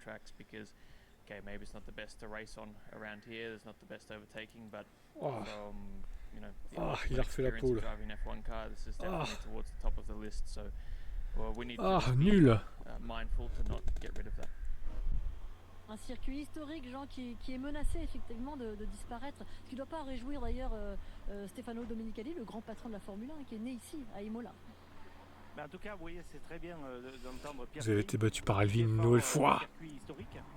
tracks because, okay, maybe it's not the best to race on around here. There's not the best overtaking, but Oh, from the il a ultimate refait la experience of pole. driving an F1 car, this is Ah, definitely towards the top of the list. So, well, we need to ah, just be nul. mindful to not get rid of that. Un circuit historique, Jean, qui est menacé effectivement de disparaître. Ce qui ne doit pas réjouir d'ailleurs Stefano Domenicali, le grand patron de la Formule 1, qui est né ici, à Imola. Mais en tout cas, vous voyez, c'est très bien d'entendre Pierre. Vous avez été battu par Alvin une nouvelle fois.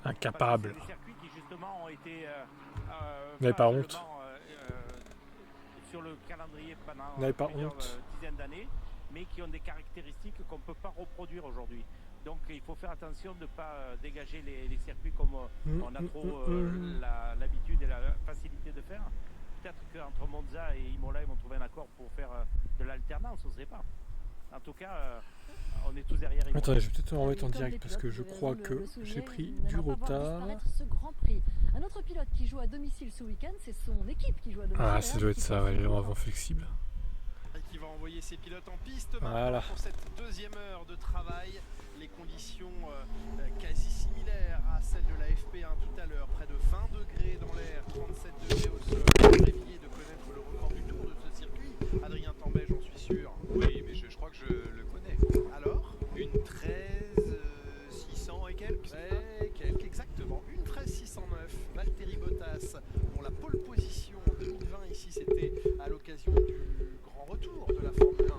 Incapable. Des circuits qui justement ont été Vous n'avez pas honte. Sur le calendrier pendant Vous n'avez pas plusieurs honte. dizaines d'années, mais qui ont des caractéristiques qu'on ne peut pas reproduire aujourd'hui. Donc il faut faire attention de ne pas dégager les circuits comme on a trop l'habitude et la facilité de faire. Peut-être qu'entre Monza et Imola, ils vont trouver un accord pour faire de l'alternance, on ne sait pas. En tout cas, on est tous derrière Imola. Attendez, je vais peut-être me remettre en direct parce que je crois que j'ai pris du retard. Ce Grand Prix. Un autre pilote qui joue à domicile ce week-end, c'est son équipe qui joue à domicile. Ah, ça doit être ça, ouais, les avant flexible. Qui va envoyer ses pilotes en piste voilà. Pour cette deuxième heure de travail. Les conditions quasi similaires à celles de la FP1 tout à l'heure, près de 20 degrés dans l'air, 37 degrés au sol. Réveillé de connaître le record du tour de ce circuit. Adrien Tambay, j'en suis sûr. Oui, mais je crois que je le connais. Alors Une 13 600 et quelques. Ouais, quelques, exactement. Une 13 609. Valtteri Bottas, dont la pole position en 2020 ici, c'était à l'occasion du grand retour de la Formule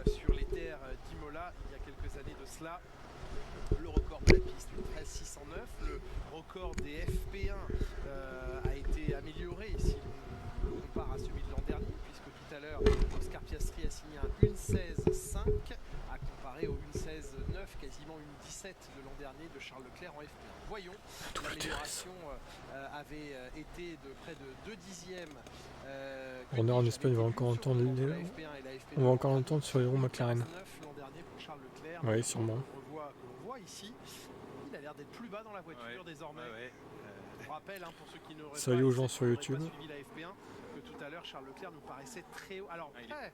1 sur les terres d'Imola il y a quelques années de cela. Le record de la piste, une 13 609. Le record des FP1 a été amélioré ici. On compare à celui de l'an dernier, puisque tout à l'heure, Oscar Piastri a signé un 1.16.5 à comparer au 1.16.9, quasiment une 17 de l'an dernier de Charles Leclerc en FP1. Voyons, l'amélioration avait été de près de 2 dixièmes. On est en Espagne, on va encore entendre on va encore entendre sur les roues McLaren. Oui, sûrement. On voit ici, il a l'air d'être plus bas dans la voiture désormais. Je rappelle, pour ceux qui ne salut aux gens sur YouTube. Suivi la FP1, que tout à l'heure Charles Leclerc nous paraissait très haut. Alors près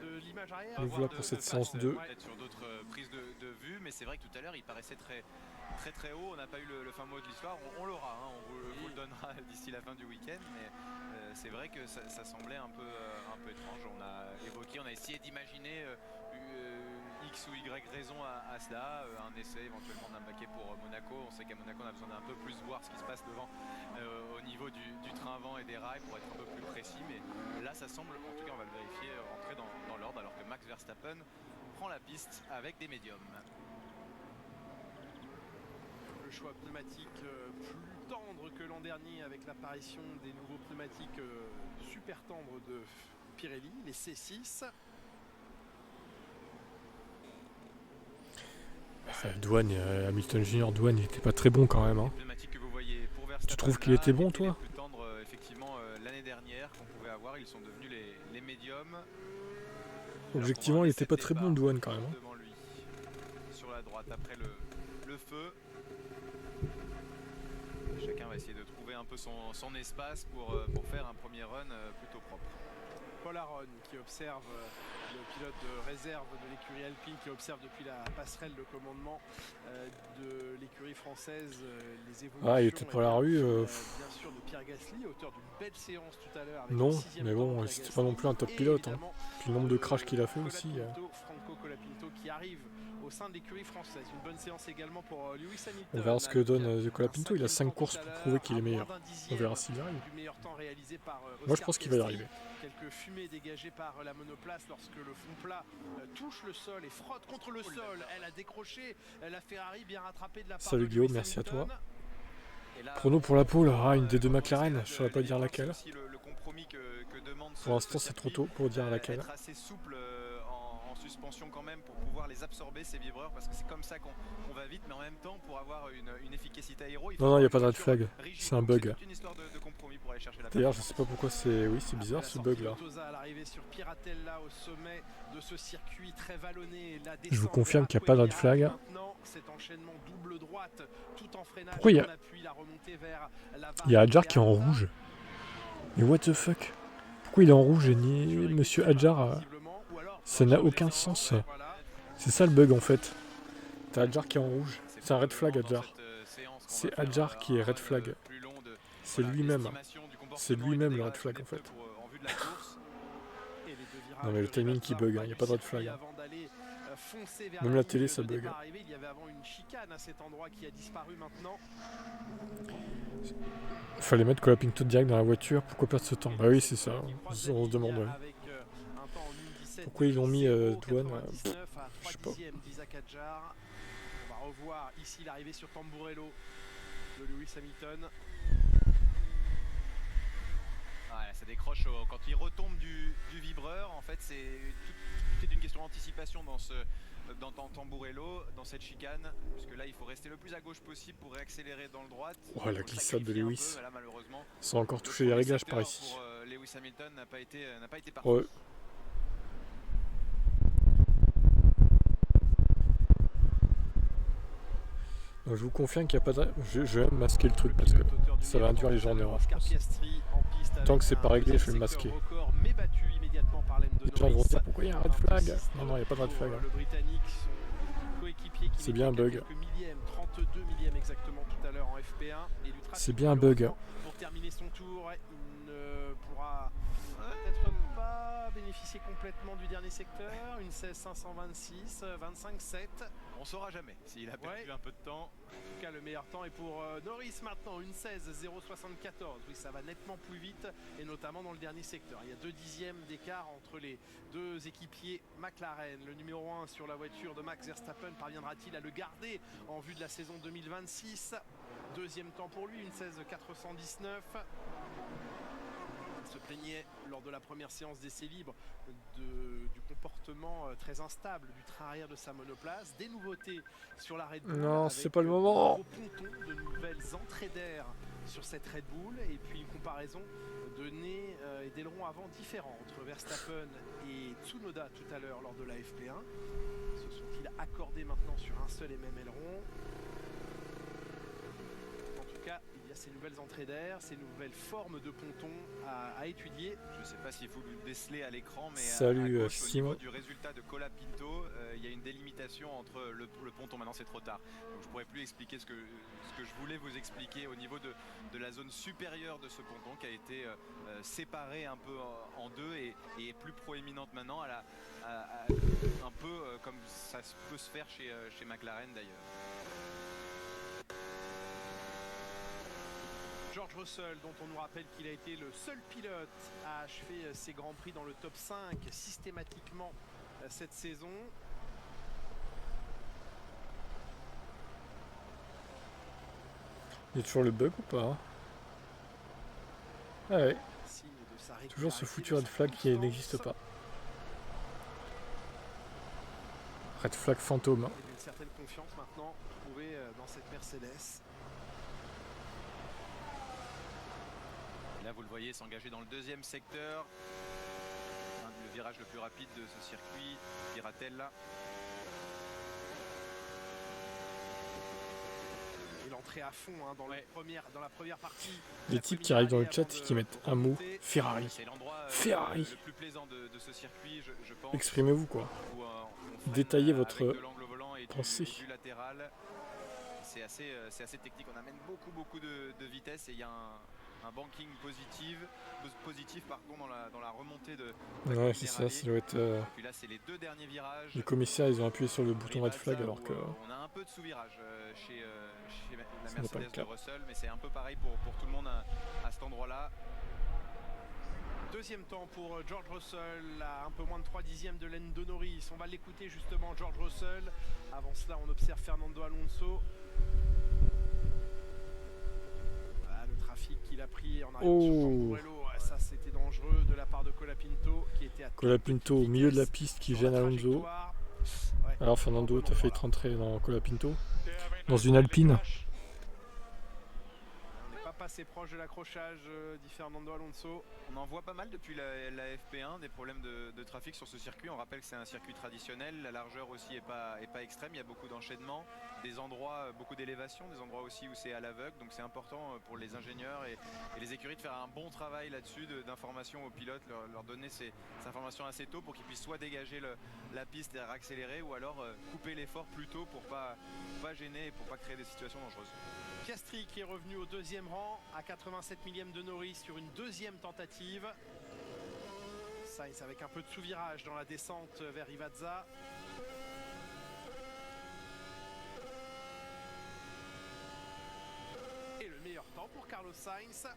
de l'image arrière. Nous voilà pour cette séance 2. Peut-être sur d'autres prises de vue, mais c'est vrai que tout à l'heure il paraissait très haut. On n'a pas eu le fin mot de l'histoire. On l'aura, on vous le donnera d'ici la fin du week-end, mais c'est vrai que ça semblait un peu étrange. On a essayé d'imaginer X ou Y raison à cela, un essai éventuellement d'un baquet pour Monaco. On sait qu'à Monaco on a besoin d'un peu plus voir ce qui se passe devant au niveau du train avant et des rails pour être un peu plus précis, mais là ça semble, en tout cas on va le vérifier, rentrer dans l'ordre alors que Max Verstappen prend la piste avec des médiums. Le choix pneumatique plus tendre que l'an dernier avec l'apparition des nouveaux pneumatiques super tendres de Pirelli, les C6. Douane, Hamilton Junior, Douane, il était pas très bon quand même. Hein. Tu trouves qu'il était bon, toi? Plus tendre, effectivement, l'année dernière qu'on pouvait avoir, ils sont devenus les médiums. Objectivement, il était pas très bon, Douane quand même. Hein. Devant lui, sur la droite, après le feu. Chacun va essayer de trouver un peu son espace pour faire un premier run plutôt propre. Paul Aron qui observe le pilote de réserve de l'écurie Alpine, qui observe depuis la passerelle de commandement de l'écurie française les évolutions. Ah, il était pour la rue. Bien sûr de Pierre Gasly, auteur d'une belle séance tout à l'heure. Non, mais bon, c'était pas non plus un top pilote. Hein. Puis le nombre de crashs qu'il a fait aussi. Franco Colapinto qui arrive au sein de l'écurie française. Une bonne séance également pour Lewis Hamilton. On verra ce que donne Colapinto. Il a 5 courses pour prouver qu'il est meilleur. On verra s'il y arrive. Moi, je pense qu'il va y arriver. Quelques fumées dégagées par la monoplace lorsque le fond plat touche le sol et frotte contre le sol. Elle a décroché la Ferrari, bien rattrapée de la part Salut de Guillaume, Lewis merci à Hamilton. toi. Prono pour la pole, une des deux McLaren, je ne saurais pas dire laquelle. Pour l'instant, c'est trop tôt pour dire laquelle. Être assez souple en suspension quand même pour pouvoir les absorber, ces vibreurs, parce que c'est comme ça qu'on va vite, mais en même temps pour avoir une efficacité aéro. Non, il n'y a pas de red flag, c'est un bug. C'est une histoire de compromis pour aller chercher la. D'ailleurs, je sais pas pourquoi c'est. Oui, c'est bizarre ce bug là. Je vous confirme qu'il n'y a pas de red flag. Pourquoi il y a Hadjar qui est en rouge? Mais what the fuck? Pourquoi il est en rouge et ni Monsieur Hadjar? Ça n'a aucun sens. C'est ça le bug en fait. T'as Hadjar qui est en rouge. C'est un red flag Hadjar. C'est Hadjar qui est red flag. C'est lui-même. C'est lui-même le red flag en fait. Non mais le timing qui bug, il n'y a pas de red flag. Même la télé ça bug. Il y avait avant une chicane à cet endroit qui a disparu maintenant. Fallait mettre Colapinto direct dans la voiture, pourquoi perdre ce temps? Bah oui c'est ça, on se demande. Ouais. Pourquoi ils ont mis douane je sais pas. On va revoir ici l'arrivée sur Tamburello de Lewis Hamilton. Voilà, ça décroche quand il retombe du vibreur. En fait, tout est une question d'anticipation dans Tamburello, dans cette chicane, puisque là, il faut rester le plus à gauche possible pour réaccélérer dans le droite. Oh, la glissade de Lewis. Peu, là, malheureusement, sans encore toucher les réglages par ici. Pour Lewis Hamilton n'a pas été parfait. Ouais. Donc, je vous confirme qu'il n'y a pas de... Je vais masquer le truc parce que ça va induire les gens en erreur. Tant que c'est pas réglé, je vais le masquer. Les gens vont dire pourquoi il y a un red flag. Non, non, il n'y a pas de red flag. C'est bien un bug. 32 millièmes exactement tout à l'heure en FP1. C'est bien un bug. Pour terminer son tour, il ne pourra peut-être pas bénéficier complètement du dernier secteur. Une 16 526, 25-7. On saura jamais s'il a perdu un peu de temps. En tout cas, le meilleur temps est pour Norris maintenant. Une 16 074. Oui, ça va nettement plus vite et notamment dans le dernier secteur. Il y a 2 dixièmes d'écart entre les deux équipiers McLaren. Le numéro 1 sur la voiture de Max Verstappen parviendra-t-il à le garder en vue de la saison 2026? Deuxième temps pour lui, une 16 419. Il se plaignait lors de la première séance d'essai libre du comportement très instable du train arrière de sa monoplace. Des nouveautés sur la Red Bull. Non, c'est pas le moment. De nouvelles entrées d'air sur cette Red Bull et puis une comparaison de nez et d'ailerons avant différents entre Verstappen et Tsunoda tout à l'heure lors de la FP1. Se sont-ils accordés maintenant sur un seul et même aileron? Il y a ces nouvelles entrées d'air, ces nouvelles formes de pontons à étudier. Je ne sais pas s'il faut le déceler à l'écran, mais salut, à gauche, au Simon. niveau du résultat de Colapinto, il y a une délimitation entre le ponton. Maintenant, c'est trop tard. Donc, je ne pourrais plus expliquer ce que je voulais vous expliquer au niveau de la zone supérieure de ce ponton qui a été séparée un peu en deux et est plus proéminente maintenant, un peu comme ça peut se faire chez McLaren d'ailleurs. George Russell, dont on nous rappelle qu'il a été le seul pilote à achever ses grands prix dans le top 5 systématiquement cette saison. Il y a toujours le bug ou pas? Ah ouais. Toujours ce foutu red flag qui n'existe pas. Red flag fantôme. Il y a une certaine confiance maintenant trouvée dans cette Mercedes. Là, vous le voyez s'engager dans le deuxième secteur. Le virage le plus rapide de ce circuit, Piratella. Et l'entrée à fond dans la première partie. Les types qui arrivent dans le chat et qui mettent un mot Ferrari. C'est l'endroit Ferrari. le plus plaisant de ce circuit, je pense. Exprimez-vous quoi. Détaillez votre pensée. C'est assez technique. On amène beaucoup de vitesse et il y a un banking positif dans la remontée de ouais, c'est ça, ça doit être... Puis là, c'est les deux derniers virages. Les commissaires, ils ont appuyé sur le bouton red flag alors que... On a un peu de sous-virage chez la Mercedes de Russell, mais c'est un peu pareil pour tout le monde à cet endroit-là. Deuxième temps pour George Russell, à un peu moins de 3 dixièmes de Lando Norris. On va l'écouter justement, George Russell. Avant cela, on observe Fernando Alonso. Le trafic qu'il a pris en arrivant sur Tamburello, ça c'était dangereux de la part de Colapinto qui était à Colapinto au milieu de la piste qui gêne Alonso. Alors Fernando, t'as fait rentrer dans Colapinto dans une Alpine. On n'est pas passé proche de l'accrochage dit Fernando Alonso. On en voit pas mal depuis la FP1, des problèmes de trafic sur ce circuit. On rappelle que c'est un circuit traditionnel, la largeur aussi est pas extrême, il y a beaucoup d'enchaînements, des endroits, beaucoup d'élévation, des endroits aussi où c'est à l'aveugle, donc c'est important pour les ingénieurs et les écuries de faire un bon travail là-dessus, d'information aux pilotes, leur donner ces informations assez tôt pour qu'ils puissent soit dégager la piste et accélérer ou alors couper l'effort plus tôt pour pas gêner et pour pas créer des situations dangereuses. Piastri qui est revenu au deuxième rang à 87 millième de Norris sur une deuxième tentative. Sainz avec un peu de sous-virage dans la descente vers Rivazza. Et le meilleur temps pour Carlos Sainz.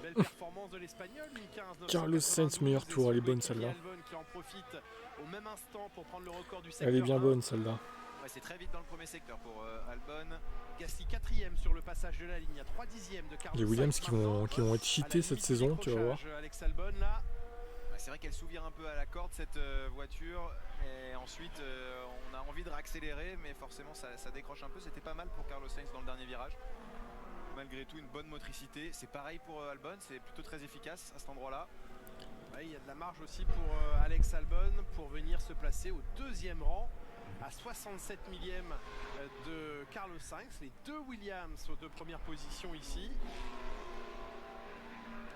Belle performance de l'Espagnol, une 15 Carlos Sainz, meilleur tour, elle est bonne celle-là. Qui en profite au même instant pour prendre le record du secteur. Elle est bien bonne celle-là. Ouais, c'est très vite dans le premier secteur pour Albon. Gasly 4ème sur le passage de la ligne, à 3 dixièmes de Carlos Les Williams Sainz qui vont être cheatés cette saison, tu vas voir. Alex Albon là. Ouais, c'est vrai qu'elle s'ouvre un peu à la corde cette voiture. Et ensuite on a envie de réaccélérer, mais forcément ça décroche un peu. C'était pas mal pour Carlos Sainz dans le dernier virage. Malgré tout une bonne motricité. C'est pareil pour Albon, c'est plutôt très efficace à cet endroit-là. Ouais, il y a de la marge aussi pour Alex Albon pour venir se placer au deuxième rang à 67 millième de Carlos Sainz. Les deux Williams aux deux premières positions ici.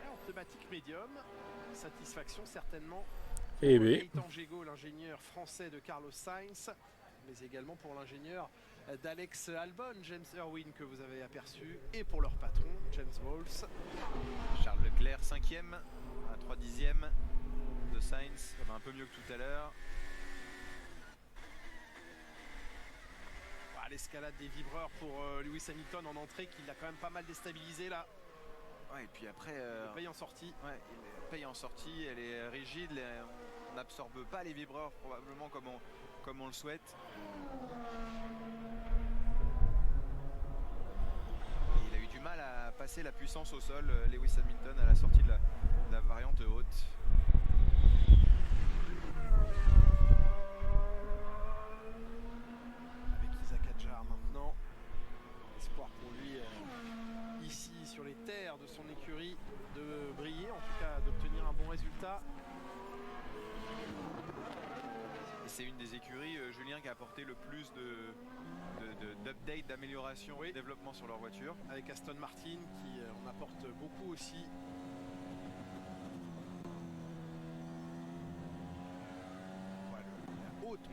Et en thématique médium, satisfaction certainement pour Gaëtan Jego, l'ingénieur français de Carlos Sainz, mais également pour l'ingénieur d'Alex Albon, James Irwin, que vous avez aperçu, et pour leur patron, James Bowles. Charles Leclerc 5ème à 3 dixièmes de Sainz, un peu mieux que tout à l'heure. L'escalade des vibreurs pour Lewis Hamilton en entrée qui l'a quand même pas mal déstabilisé là. Ouais, et puis après le paye en sortie. Ouais, le paye en sortie, elle est rigide, on n'absorbe pas les vibreurs probablement comme on le souhaite. Et il a eu du mal à passer la puissance au sol, Lewis Hamilton, à la sortie de la variante haute. Maintenant, espoir pour lui ici sur les terres de son écurie de briller, en tout cas d'obtenir un bon résultat. Et c'est une des écuries, Julien, qui a apporté le plus d'updates, d'amélioration, de développement sur leur voiture. Avec Aston Martin qui en apporte beaucoup aussi.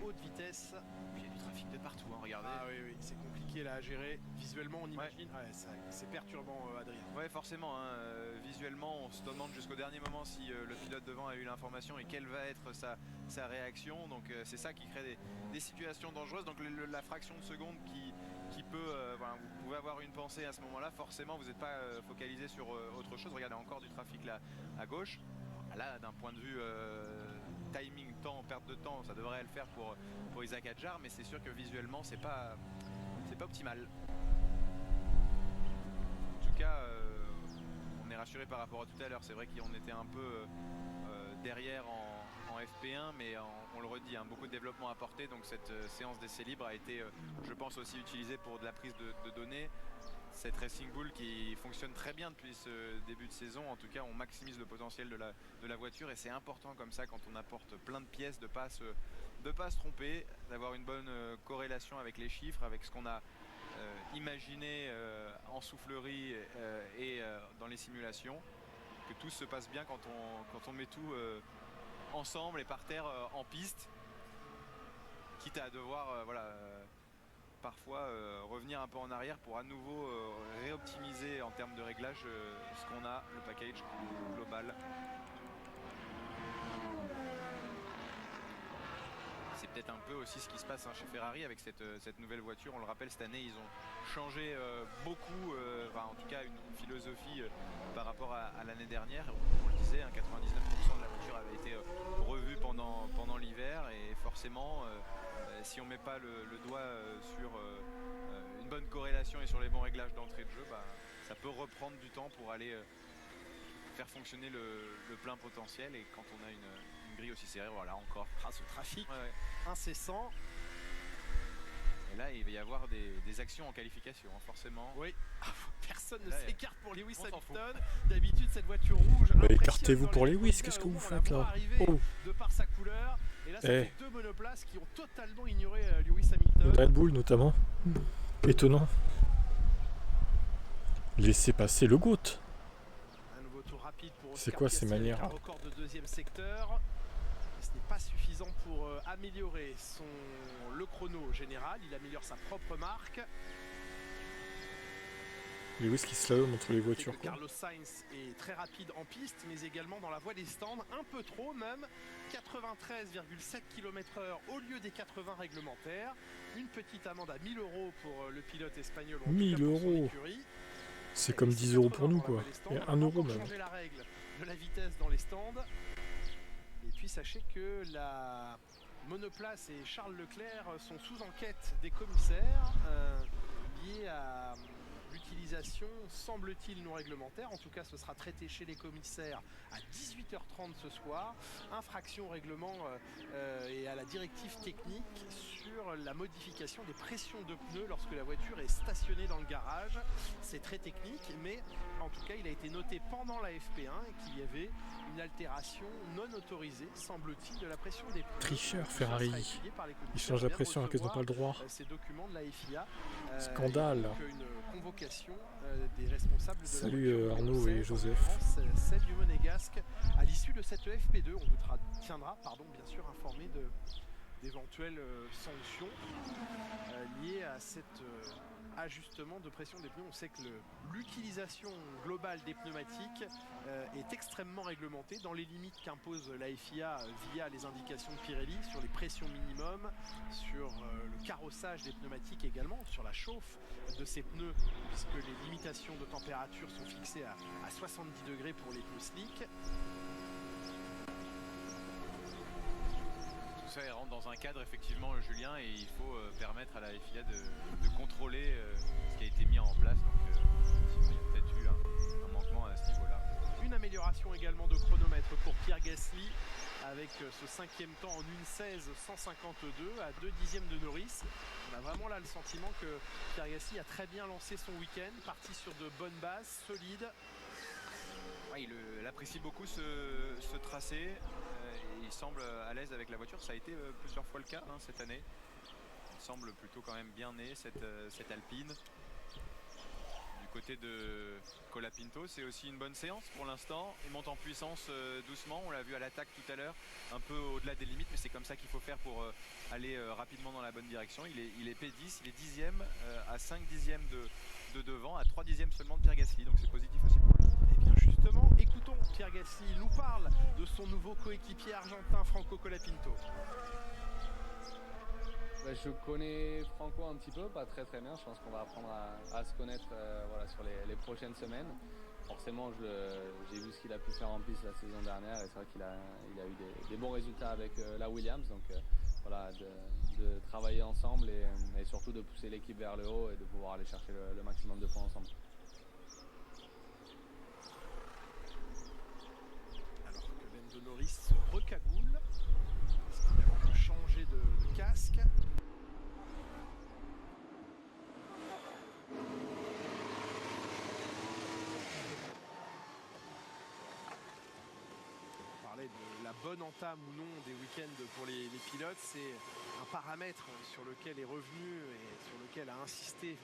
Haute vitesse. Puis il y a du trafic de partout, hein, regardez. Ah oui, c'est compliqué là à gérer. Visuellement, on imagine. Ouais, c'est perturbant, Adrien. Ouais, forcément. Hein, visuellement, on se demande jusqu'au dernier moment si le pilote devant a eu l'information et quelle va être sa réaction. Donc c'est ça qui crée des situations dangereuses. Donc la fraction de seconde qui peut... voilà, vous pouvez avoir une pensée à ce moment-là. Forcément, vous n'êtes pas focalisé sur autre chose. Regardez, encore du trafic là à gauche. Là, d'un point de vue timing, temps, perte de temps, ça devrait le faire pour Isaac Hadjar, mais c'est sûr que visuellement, c'est pas optimal. En tout cas, on est rassuré par rapport à tout à l'heure. C'est vrai qu'on était un peu derrière en FP1, mais on le redit, hein, beaucoup de développement apporté. Donc cette séance d'essai libre a été, je pense, aussi utilisée pour de la prise de données. Cette Racing Bull qui fonctionne très bien depuis ce début de saison. En tout cas, on maximise le potentiel de la voiture et c'est important comme ça quand on apporte plein de pièces de pas se tromper, d'avoir une bonne corrélation avec les chiffres, avec ce qu'on a imaginé en soufflerie et dans les simulations, que tout se passe bien quand on met tout ensemble et par terre en piste, quitte à devoir parfois revenir un peu en arrière pour à nouveau réoptimiser en termes de réglage ce qu'on a, le package global. C'est peut-être un peu aussi ce qui se passe chez Ferrari avec cette nouvelle voiture. On le rappelle, cette année ils ont changé beaucoup, en tout cas une philosophie par rapport à l'année dernière. On le disait, 99% de la voiture avait été revue pendant l'hiver et forcément si on ne met pas le doigt sur une bonne corrélation et sur les bons réglages d'entrée de jeu, ça peut reprendre du temps pour aller faire fonctionner le plein potentiel. Et quand on a une grille aussi serrée, voilà encore. Ce trafic incessant. Et là, il va y avoir des actions en qualification, hein, forcément. Oui, personne ne s'écarte pour Lewis Hamilton. D'habitude, cette voiture rouge. Écartez-vous pour Lewis, qu'est-ce que vous faites là? De par sa couleur. Et là, ça fait deux monoplaces qui ont totalement ignoré Lewis Hamilton. Le Red Bull notamment. Étonnant. Laissez passer le GOAT. Un nouveau tour rapide pour c'est quoi ces manières? Un record de deuxième secteur. Ce n'est pas suffisant pour améliorer le chrono général. Il améliore sa propre marque. Lewis qui slalom entre les voitures, Que quoi. Carlos Sainz est très rapide en piste, mais également dans la voie des stands, un peu trop même, 93,7 km/h au lieu des 80 réglementaires. Une petite amende à 1 000 € pour le pilote espagnol. 1 000 € C'est comme 10 € pour nous, quoi. Et 1 euro même. Changer la règle de la vitesse dans les stands. Et puis sachez que la monoplace et Charles Leclerc sont sous enquête des commissaires liés à l'utilisation, semble-t-il, non réglementaire. En tout cas, ce sera traité chez les commissaires à 18h30 ce soir. Infraction au règlement et à la directive technique sur la modification des pressions de pneus lorsque la voiture est stationnée dans le garage. C'est très technique, mais en tout cas, il a été noté pendant la FP1 qu'il y avait une altération non autorisée, semble-t-il, de la pression des pneus. Tricheur, Ferrari. Ils changent la pression alors qu'ils n'ont pas le droit. Ces documents de la FIA. Scandale. Donc, une convocation des responsables de Salut la Arnaud et Joseph. Celle du Monégasque à l'issue de cette FP2. On vous tiendra, bien sûr, informé d'éventuelles sanctions liées à cet ajustement de pression des pneus. On sait que l'utilisation globale des pneumatiques est extrêmement réglementée dans les limites qu'impose la FIA via les indications de Pirelli sur les pressions minimum, sur le carrossage des pneumatiques également, sur la chauffe de ces pneus, puisque les limitations de température sont fixées à 70 degrés pour les pneus slick. Ça rentre dans un cadre effectivement, Julien, et il faut permettre à la FIA de contrôler ce qui a été mis en place. Donc il y a peut-être eu un manquement à ce niveau-là. Une amélioration également de chronomètre pour Pierre Gasly avec ce 5e temps en 1:16.152 à 2 dixièmes de Norris. On a vraiment là le sentiment que Pierre Gasly a très bien lancé son week-end, parti sur de bonnes bases, solides. Ouais, il apprécie beaucoup ce tracé. Il semble à l'aise avec la voiture, ça a été plusieurs fois le cas cette année. Il semble plutôt quand même bien né cette Alpine. Du côté de Colapinto, c'est aussi une bonne séance pour l'instant. Il monte en puissance doucement, on l'a vu à l'attaque tout à l'heure, un peu au-delà des limites, mais c'est comme ça qu'il faut faire pour aller rapidement dans la bonne direction. Il est P10, il est 10e, à 5 dixièmes de devant, à 3 dixièmes seulement de Pierre Gasly, donc c'est positif aussi pour lui. Et bien justement, écoutons Pierre Gasly, il nous parle de son nouveau coéquipier argentin Franco Colapinto. Je connais Franco un petit peu, pas très bien. Je pense qu'on va apprendre à se connaître sur les prochaines semaines. Forcément, j'ai vu ce qu'il a pu faire en piste la saison dernière et c'est vrai qu'il a eu des bons résultats avec la Williams. Donc de travailler ensemble et surtout de pousser l'équipe vers le haut et de pouvoir aller chercher le maximum de points ensemble. Alors que Lando Norris se recagoule, parce qu'il a voulu changer de casque. De la bonne entame ou non des week-ends pour les pilotes, c'est un paramètre sur lequel est revenu et sur lequel a insisté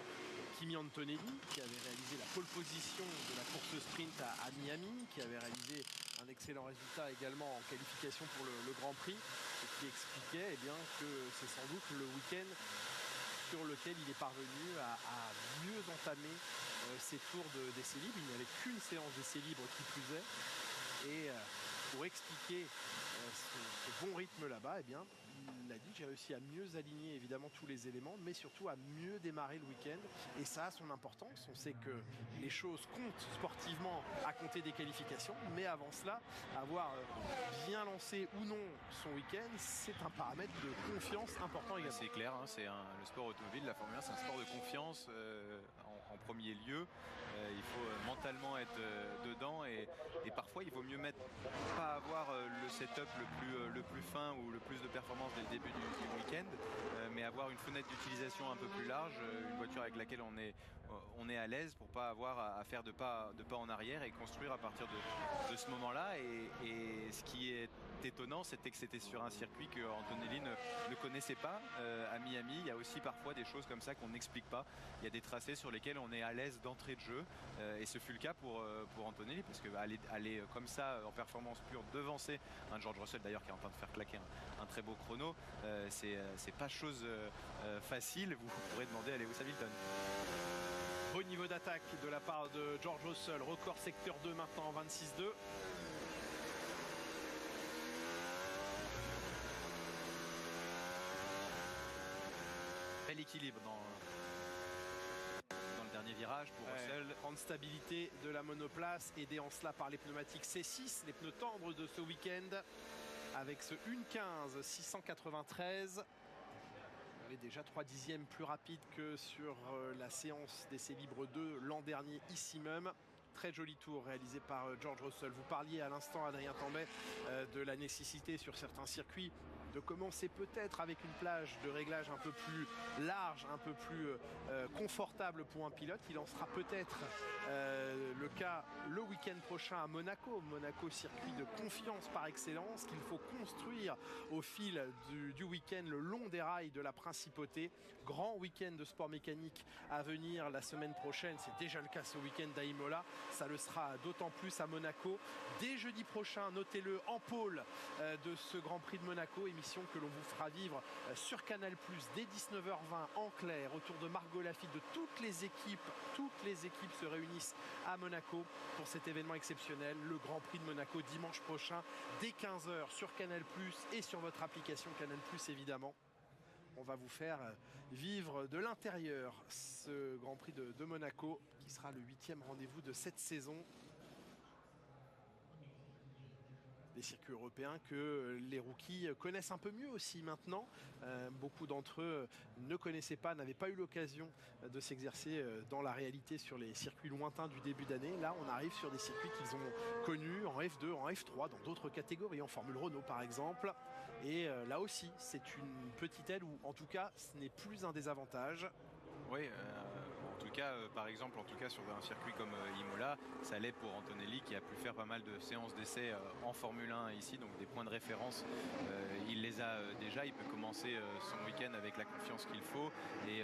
Kimi Antonelli, qui avait réalisé la pole position de la course sprint à Miami, qui avait réalisé un excellent résultat également en qualification pour le Grand Prix, et qui expliquait que c'est sans doute le week-end sur lequel il est parvenu à mieux entamer ses tours d'essai libre. Il n'y avait qu'une séance d'essai libre qui plus est, et pour expliquer ce bon rythme là-bas, il a dit: j'ai réussi à mieux aligner évidemment tous les éléments, mais surtout à mieux démarrer le week-end. Et ça a son importance. On sait que les choses comptent sportivement à compter des qualifications, mais avant cela, avoir bien lancé ou non son week-end, c'est un paramètre de confiance important également. C'est clair, le sport automobile, la Formule 1, c'est un sport de confiance en premier lieu. Il faut mentalement être dedans et parfois il vaut mieux pas avoir le setup le plus fin ou le plus de performance dès le début du week-end, mais avoir une fenêtre d'utilisation un peu plus large, une voiture avec laquelle on est à l'aise pour pas avoir à faire de pas en arrière et construire à partir de ce moment-là. Et ce qui est étonnant, c'était que c'était sur un circuit que Antonelli ne connaissait pas à Miami. Il y a aussi parfois des choses comme ça qu'on n'explique pas. Il y a des tracés sur lesquels on est à l'aise d'entrée de jeu et ce fut le cas pour Antonelli, parce que aller comme ça en performance pure, devancer un George Russell d'ailleurs qui est en train de faire claquer un très beau chrono, c'est pas chose facile. Vous pourrez demander à Lewis Hamilton. Bonne niveau d'attaque de la part de George Russell. Record secteur 2 maintenant en 26-2. Bel équilibre dans le dernier virage pour Russell. Grande stabilité de la monoplace, aidée en cela par les pneumatiques C6, les pneus tendres de ce week-end, avec ce 1.15 693. On est déjà 3 dixièmes plus rapide que sur la séance d'essai libre 2 l'an dernier ici même. Très joli tour réalisé par George Russell. Vous parliez à l'instant, Adrien Tambay, de la nécessité sur certains circuits de commencer peut-être avec une plage de réglage un peu plus large, un peu plus confortable pour un pilote. Il en sera peut-être le cas le week-end prochain à Monaco. Monaco, circuit de confiance par excellence, qu'il faut construire au fil du week-end le long des rails de la principauté. Grand week-end de sport mécanique à venir la semaine prochaine. C'est déjà le cas ce week-end à Imola. Ça le sera d'autant plus à Monaco. Dès jeudi prochain, notez-le, en pôle de ce Grand Prix de Monaco, émission que l'on vous fera vivre sur Canal+, dès 19h20 en clair, autour de Margot Lafitte, de toutes les équipes se réunissent à Monaco pour cet événement exceptionnel, le Grand Prix de Monaco dimanche prochain, dès 15h sur Canal+, et sur votre application Canal+, évidemment. On va vous faire vivre de l'intérieur ce Grand Prix de Monaco, qui sera le 8e rendez-vous de cette saison. Des circuits européens que les rookies connaissent un peu mieux aussi maintenant. Beaucoup d'entre eux ne connaissaient pas, n'avaient pas eu l'occasion de s'exercer dans la réalité sur les circuits lointains du début d'année. Là, on arrive sur des circuits qu'ils ont connus en F2, en F3, dans d'autres catégories, en Formule Renault par exemple. Et là aussi, c'est une petite aide, ou en tout cas, ce n'est plus un désavantage. Oui, en tout cas, par exemple, sur un circuit comme Imola, ça l'est pour Antonelli qui a pu faire pas mal de séances d'essai en Formule 1 ici, donc des points de référence, il les a déjà, il peut commencer son week-end avec la confiance qu'il faut et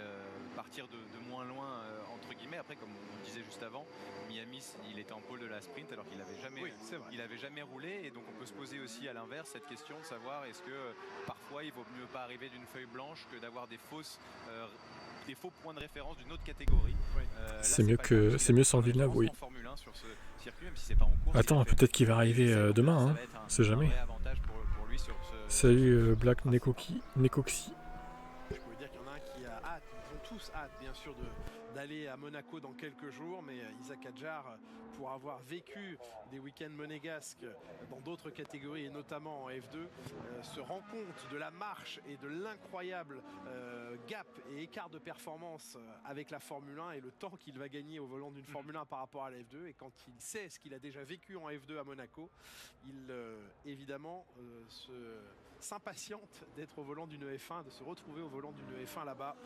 partir de moins loin, entre guillemets. Après, comme on disait juste avant, Miami, il était en pôle de la sprint alors qu'il n'avait jamais roulé, et donc on peut se poser aussi à l'inverse cette question de savoir est-ce que parfois il vaut mieux pas arriver d'une feuille blanche que d'avoir des faux points de référence d'une autre catégorie. C'est mieux sans Villeneuve, oui. Attends, peut-être qu'il va arriver demain, hein. C'est jamais. Salut Black Nekoxi. Je peux vous dire qu'il y en a un qui a hâte, ils ont tous hâte bien sûr d'aller à Monaco dans quelques jours, mais Isaac Hadjar, pour avoir vécu des week-ends monégasques dans d'autres catégories et notamment en F2, se rend compte de la marche et de l'incroyable gap et écart de performance avec la Formule 1 et le temps qu'il va gagner au volant d'une Formule 1 par rapport à la F2. Et quand il sait ce qu'il a déjà vécu en F2 à Monaco, il évidemment s'impatiente d'être au volant d'une F1, de se retrouver au volant d'une F1 là-bas.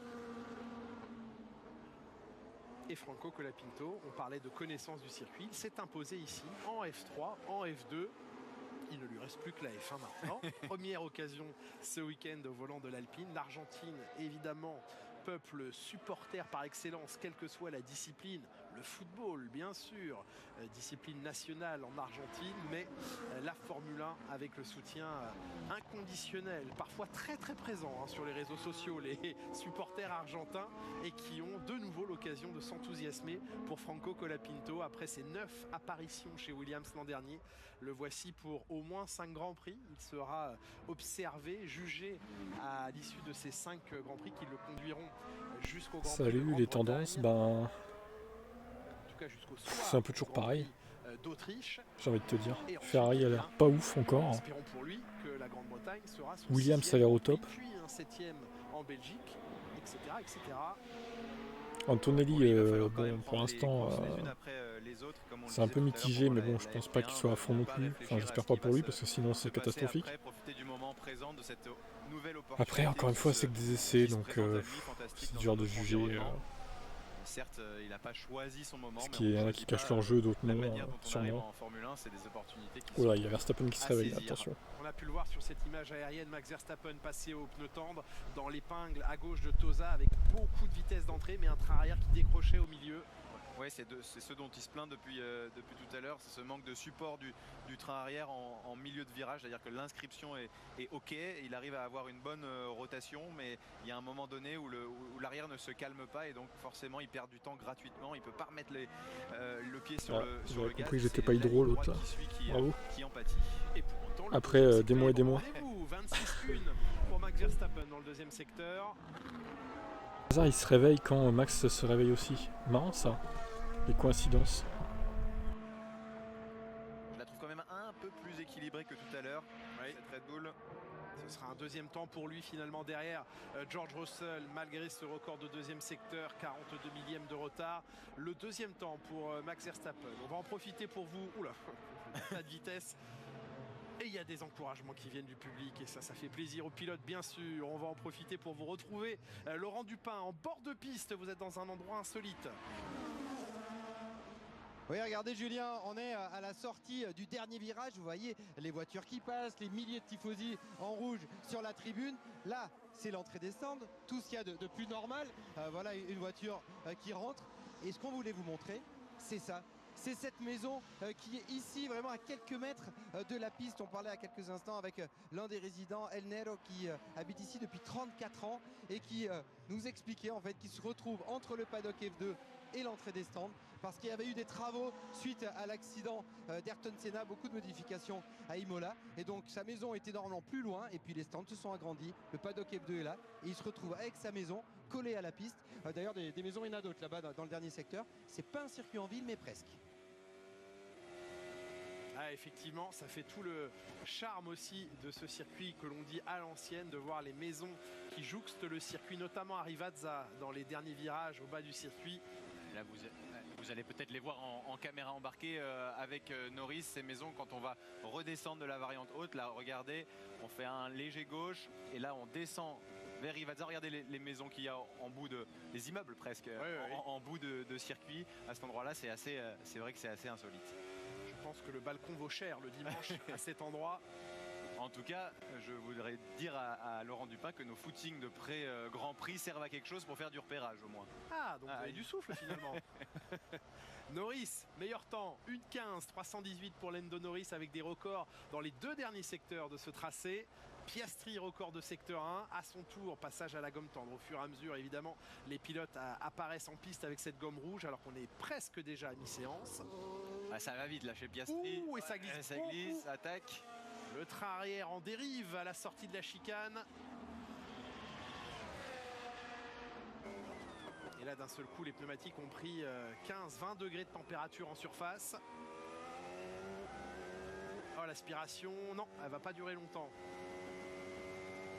Et Franco Colapinto, on parlait de connaissance du circuit, il s'est imposé ici en F3, en F2. Il ne lui reste plus que la F1 maintenant. Première occasion ce week-end au volant de l'Alpine. L'Argentine, évidemment, peuple supporter par excellence, quelle que soit la discipline. Le football, bien sûr, discipline nationale en Argentine, mais la Formule 1 avec le soutien inconditionnel, parfois très très présent sur les réseaux sociaux, les supporters argentins, et qui ont de nouveau l'occasion de s'enthousiasmer pour Franco Colapinto après ses 9 apparitions chez Williams l'an dernier. Le voici pour au moins 5 Grands Prix. Il sera observé, jugé à l'issue de ces 5 Grands Prix qui le conduiront jusqu'au Grand Prix. Salut, les tendances, c'est un peu toujours pareil. J'ai envie de te dire. Ferrari a l'air pas ouf encore. Pour lui que la Grande-Bretagne sera son Williams a l'air au top. Puis un 7e en Belgique, etc. Antonelli, bon, pour l'instant, c'est un peu mitigé, mais bon, je pense pas qu'il soit à fond non plus. Enfin, j'espère pas pour lui, parce que sinon c'est catastrophique. Après, encore une fois, c'est que des essais, donc c'est dur de juger. Certes, il n'a pas choisi son moment. Parce qu'il y en a qui cachent leur jeu, d'autres non, sûrement. En Formule 1, c'est des opportunités qui voilà, il y a Verstappen qui se réveille, attention. On a pu le voir sur cette image aérienne, Max Verstappen passé au pneu tendre dans l'épingle à gauche de Tosa avec beaucoup de vitesse d'entrée, mais un train arrière qui décrochait au milieu. Ouais, c'est ce dont il se plaint depuis tout à l'heure, c'est ce manque de support du train arrière en milieu de virage, c'est-à-dire que l'inscription est ok, il arrive à avoir une bonne rotation, mais il y a un moment donné où l'arrière ne se calme pas et donc forcément il perd du temps gratuitement, il peut pas remettre le pied sur le gaz. J'avais compris que j'étais pas hydro l'autre là. Bravo. Qui en pâtit. Et pour autant, le Après, deuxième des mois et des secteur, mois. rendez-vous, 26-1 pour Max Verstappen dans le deuxième secteur. Hasard, il se réveille quand Max se réveille aussi. Marrant ça. Les coïncidences. Je la trouve quand même un peu plus équilibrée que tout à l'heure, cette Red Bull. Ce sera un deuxième temps pour lui finalement derrière George Russell, malgré ce record de deuxième secteur, 42 millièmes de retard. Le deuxième temps pour Max Verstappen. On va en profiter pour vous. Oula, pas de vitesse. Et il y a des encouragements qui viennent du public et ça fait plaisir aux pilotes bien sûr. On va en profiter pour vous retrouver. Laurent Dupin en bord de piste, vous êtes dans un endroit insolite. Oui, regardez Julien, on est à la sortie du dernier virage, vous voyez les voitures qui passent, les milliers de tifosi en rouge sur la tribune. Là, c'est l'entrée des stands, tout ce qu'il y a de plus normal. Voilà une voiture qui rentre. Et ce qu'on voulait vous montrer, c'est ça. C'est cette maison qui est ici, vraiment à quelques mètres de la piste. On parlait à quelques instants avec l'un des résidents, El Nero, qui habite ici depuis 34 ans et qui nous expliquait en fait qu'il se retrouve entre le paddock F2 et l'entrée des stands parce qu'il y avait eu des travaux suite à l'accident d'Ayrton Senna, beaucoup de modifications à Imola et donc sa maison était normalement plus loin et puis les stands se sont agrandis, le paddock F2 est là et il se retrouve avec sa maison collée à la piste. D'ailleurs des maisons, il y en a d'autres là-bas dans le dernier secteur. C'est pas un circuit en ville mais presque. Ah, effectivement, ça fait tout le charme aussi de ce circuit que l'on dit à l'ancienne, de voir les maisons qui jouxtent le circuit, notamment à Rivazza dans les derniers virages au bas du circuit. Là, vous allez peut-être les voir en caméra embarquée avec Norris, ces maisons, quand on va redescendre de la variante haute. Là, regardez, on fait un léger gauche et là, on descend vers Rivazza. Regardez les maisons qu'il y a en bout de... les immeubles presque, en bout de circuit. À cet endroit-là, c'est vrai que c'est assez insolite. Je pense que le balcon vaut cher le dimanche à cet endroit. En tout cas, je voudrais dire à Laurent Dupin que nos footings de pré-Grand Prix servent à quelque chose pour faire du repérage au moins. Ah, donc vous avez du souffle finalement. Norris, meilleur temps, 1:15, 318 pour Lando Norris avec des records dans les deux derniers secteurs de ce tracé. Piastri, record de secteur 1, à son tour, passage à la gomme tendre. Au fur et à mesure, évidemment, les pilotes apparaissent en piste avec cette gomme rouge alors qu'on est presque déjà à mi-séance. Ah, ça va vite là chez Piastri. Ouh, et ça glisse. Ça glisse, attaque. Le train arrière en dérive à la sortie de la chicane. Et là, d'un seul coup, les pneumatiques ont pris 15-20 degrés de température en surface. Oh, l'aspiration, non, elle va pas durer longtemps.